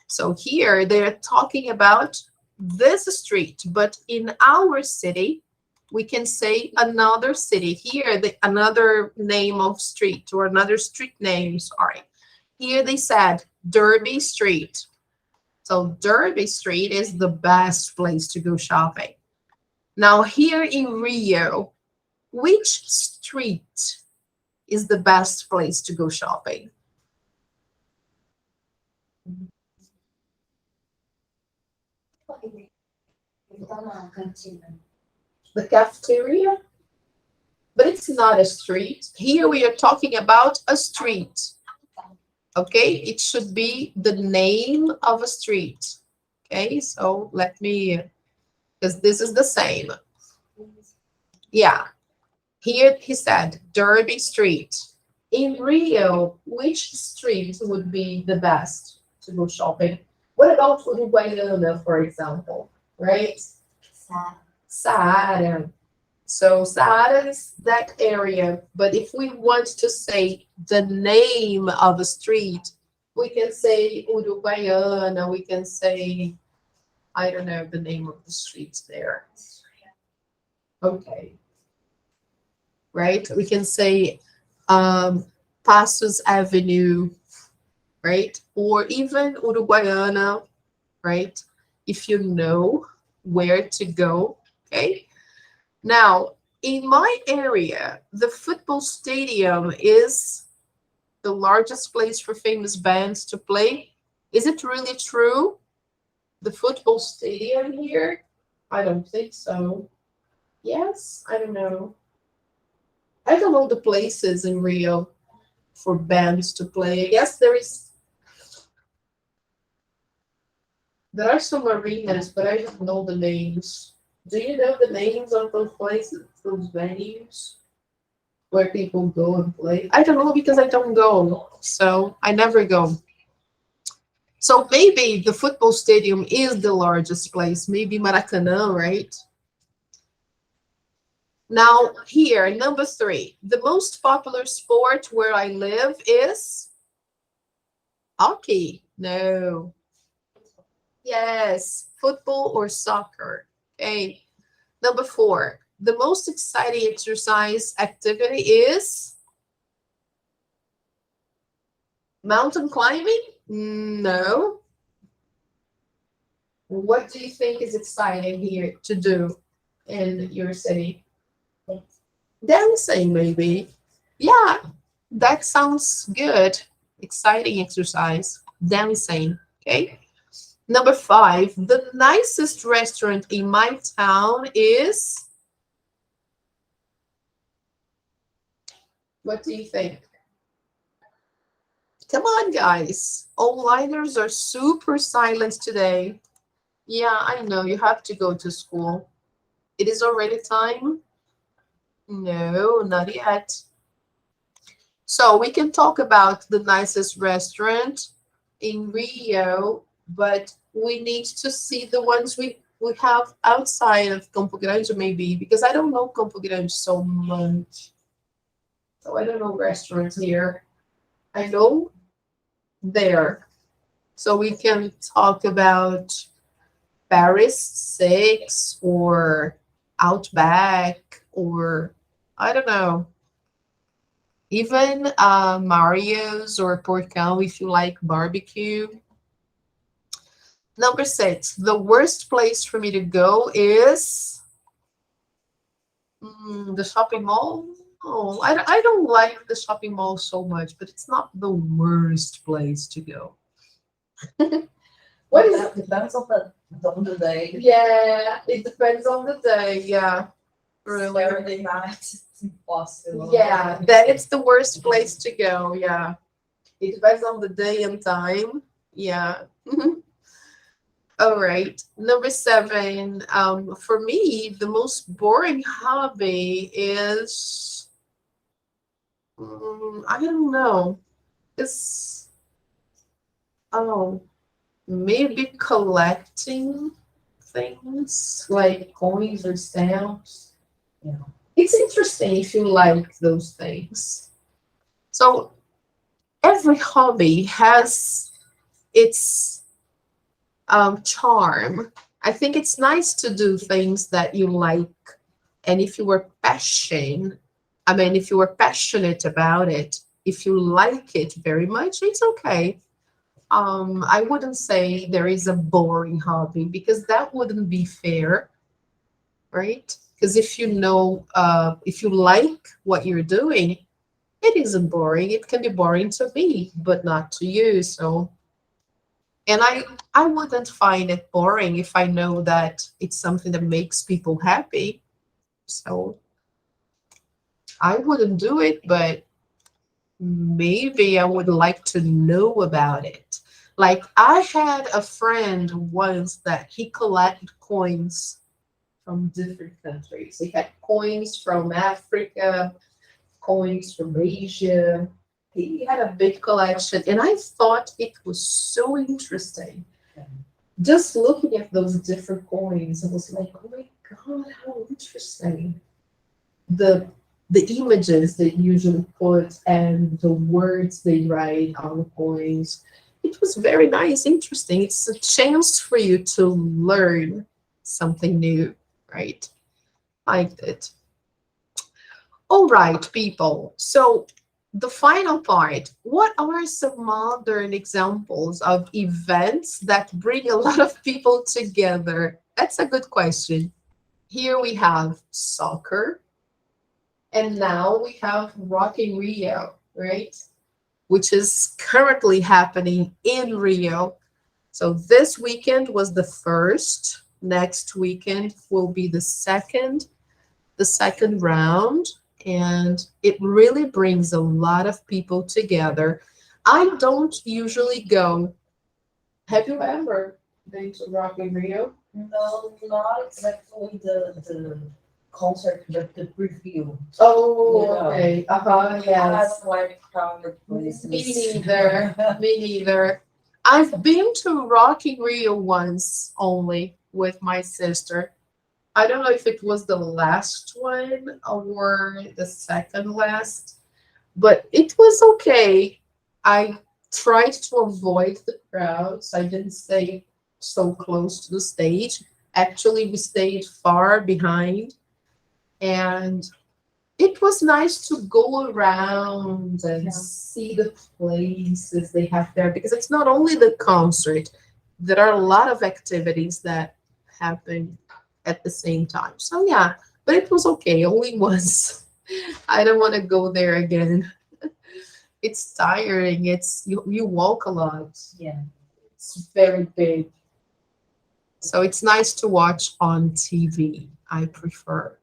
So here they're talking about this street, but in our city, we can say another city. Here, another name of street, or another street name, sorry. Here they said Derby Street. So Derby Street is the best place to go shopping. Now here in Rio, which street is the best place to go shopping? The cafeteria? But it's not a street. Here we are talking about a street. Okay, it should be the name of a street. Okay, so let me because this is the same. Yeah. Here he said Derby Street. In Rio, which street would be the best to go shopping? What about Uruguaiana, for example? Right? Saara. So Saara is that area. But if we want to say the name of a street, we can say Uruguaiana. We can say, I don't know the name of the streets there. Okay. Right? We can say Passos Avenue, right? Or even Uruguaiana, right? If you know where to go, okay? Now, in my area, the football stadium is the largest place for famous bands to play. Is it really true? The football stadium here? I don't think so. Yes, I don't know. I don't know the places in Rio for bands to play. I guess there are some arenas, but I don't know the names. Do you know the names of those places, those venues where people go and play? I don't know because I don't go, so I never go. So maybe the football stadium is the largest place, maybe Maracanã, right? Now, here, number 3, the most popular sport where I live is hockey. No. Yes, football or soccer. Okay. Number 4, the most exciting exercise activity is mountain climbing? No. What do you think is exciting here to do in your city? Dancing, maybe. Yeah, that sounds good. Exciting exercise. Dancing. Okay. Number 5, the nicest restaurant in my town is. What do you think? Come on, guys. All-liners are super silent today. Yeah, I know. You have to go to school. It is already time. No, not yet. So we can talk about the nicest restaurant in Rio, but we need to see the ones we have outside of Campo Grande, maybe, because I don't know Campo Grande so much. So I don't know restaurants here. I know there. So we can talk about Paris 6 or Outback or I don't know. Even Mario's or Porcão if you like barbecue. Number 6, the worst place for me to go is the shopping mall. Oh, I don't like the shopping mall so much, but it's not the worst place to go. What is That depends on the day. Yeah, it depends on the day. Yeah, really. Saturday night, it's impossible. Yeah, that it's the worst place to go. Yeah, it depends on the day and time. Yeah. All right. Number 7. For me, the most boring hobby is I don't know. It's maybe collecting things like coins or stamps. Yeah. It's interesting if you like those things. So every hobby has its charm. I think it's nice to do things that you like, and if you were passionate about it, if you like it very much, it's okay. I wouldn't say there is a boring hobby because that wouldn't be fair, right? Because if you like what you're doing, it isn't boring. It can be boring to me, but not to you. So, and I wouldn't find it boring if I know that it's something that makes people happy. So I wouldn't do it, but maybe I would like to know about it. Like I had a friend once that he collected coins. from different countries. They had coins from Africa, coins from Asia. He had a big collection, and I thought it was so interesting. Just looking at those different coins, I was like, oh my God, how interesting. The the images they usually put and the words they write on the coins. It was very nice, interesting. It's a chance for you to learn something new, right? Liked it. All right, people. So the final part, what are some modern examples of events that bring a lot of people together? That's a good question. Here we have soccer, and now we have Rock in Rio, right? Which is currently happening in Rio. So this weekend was the first. Next weekend will be the second round, and it really brings a lot of people together. I don't usually go. Have you ever been to Rock in Rio? No, not exactly the concert, but the preview. Oh, Yeah. okay. Uh-huh, I yes. don't like crowded places. Me neither. Me neither. I've been to Rock in Rio once only with my sister. I don't know if it was the last one or the second last, but it was okay. I tried to avoid the crowds. I didn't stay so close to the stage. Actually, we stayed far behind, and it was nice to go around and see the places they have there, because it's not only the concert, there are a lot of activities that happen at the same time. So yeah, but it was okay, only once. I don't want to go there again. It's tiring. You walk a lot. Yeah. It's very big. So it's nice to watch on TV. I prefer.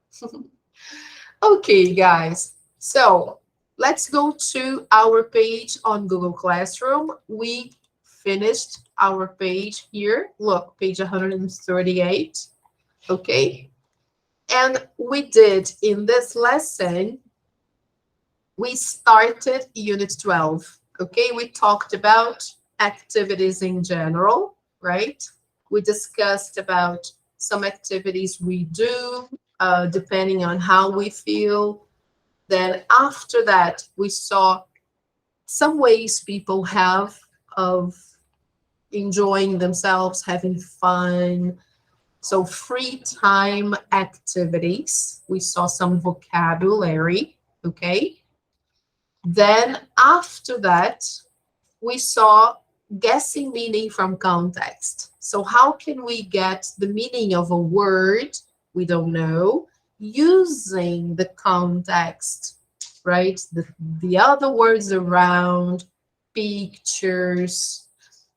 Okay, guys. So let's go to our page on Google Classroom. We finished our page here. Look, page 138. Okay. And we did in this lesson, we started Unit 12. Okay. We talked about activities in general, right? We discussed about some activities we do depending on how we feel. Then after that, we saw some ways people have of enjoying themselves, having fun. So free time activities. We saw some vocabulary, okay? Then after that, we saw guessing meaning from context. So how can we get the meaning of a word we don't know using the context, right? The other words around, pictures.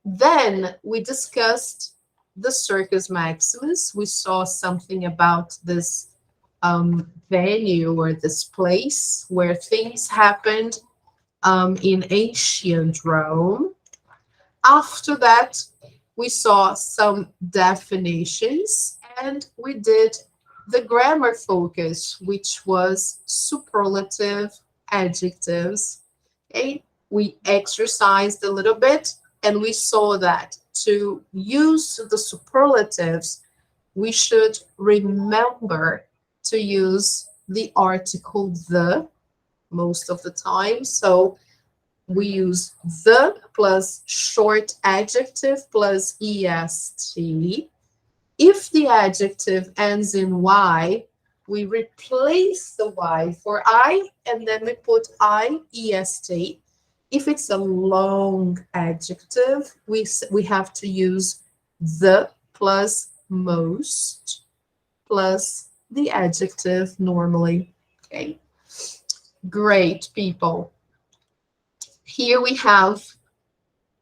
Then we discussed the Circus Maximus. We saw something about this venue or this place where things happened in ancient Rome. After that, we saw some definitions, and we did the grammar focus, which was superlative adjectives. Okay, we exercised a little bit, and we saw that to use the superlatives, we should remember to use the article the most of the time. So we use the plus short adjective plus est. If the adjective ends in y, we replace the y for I, and then we put est. If it's a long adjective, we have to use the plus most plus the adjective normally. Okay, great, people. Here we have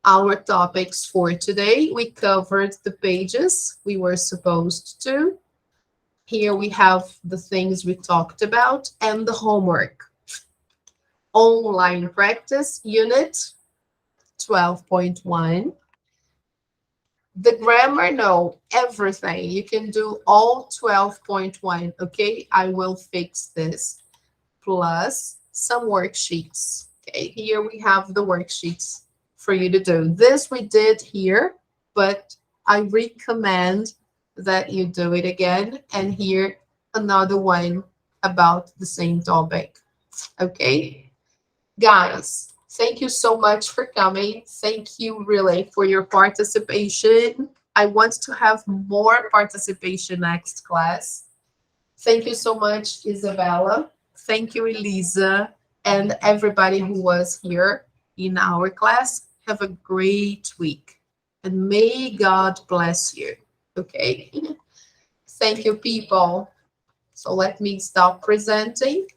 our topics for today. We covered the pages we were supposed to. Here we have the things we talked about and the homework. Online practice unit 12.1. The grammar, no, everything. You can do all 12.1, okay? I will fix this. Plus some worksheets. Okay, here we have the worksheets for you to do. This we did here, but I recommend that you do it again. And here, another one about the same topic. Okay, guys, thank you so much for coming. Thank you really for your participation. I want to have more participation next class. Thank you so much, Isabella. Thank you, Elisa, and everybody who was here in our class. Have a great week, and may God bless you. Okay? Thank you, people. So let me stop presenting.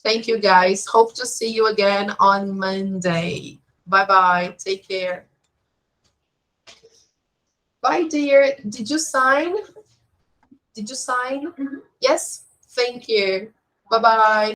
Thank you, guys. Hope to see you again on Monday. Bye-bye. Take care. Bye, dear. Did you sign? Did you sign? Yes? Thank you. Bye-bye.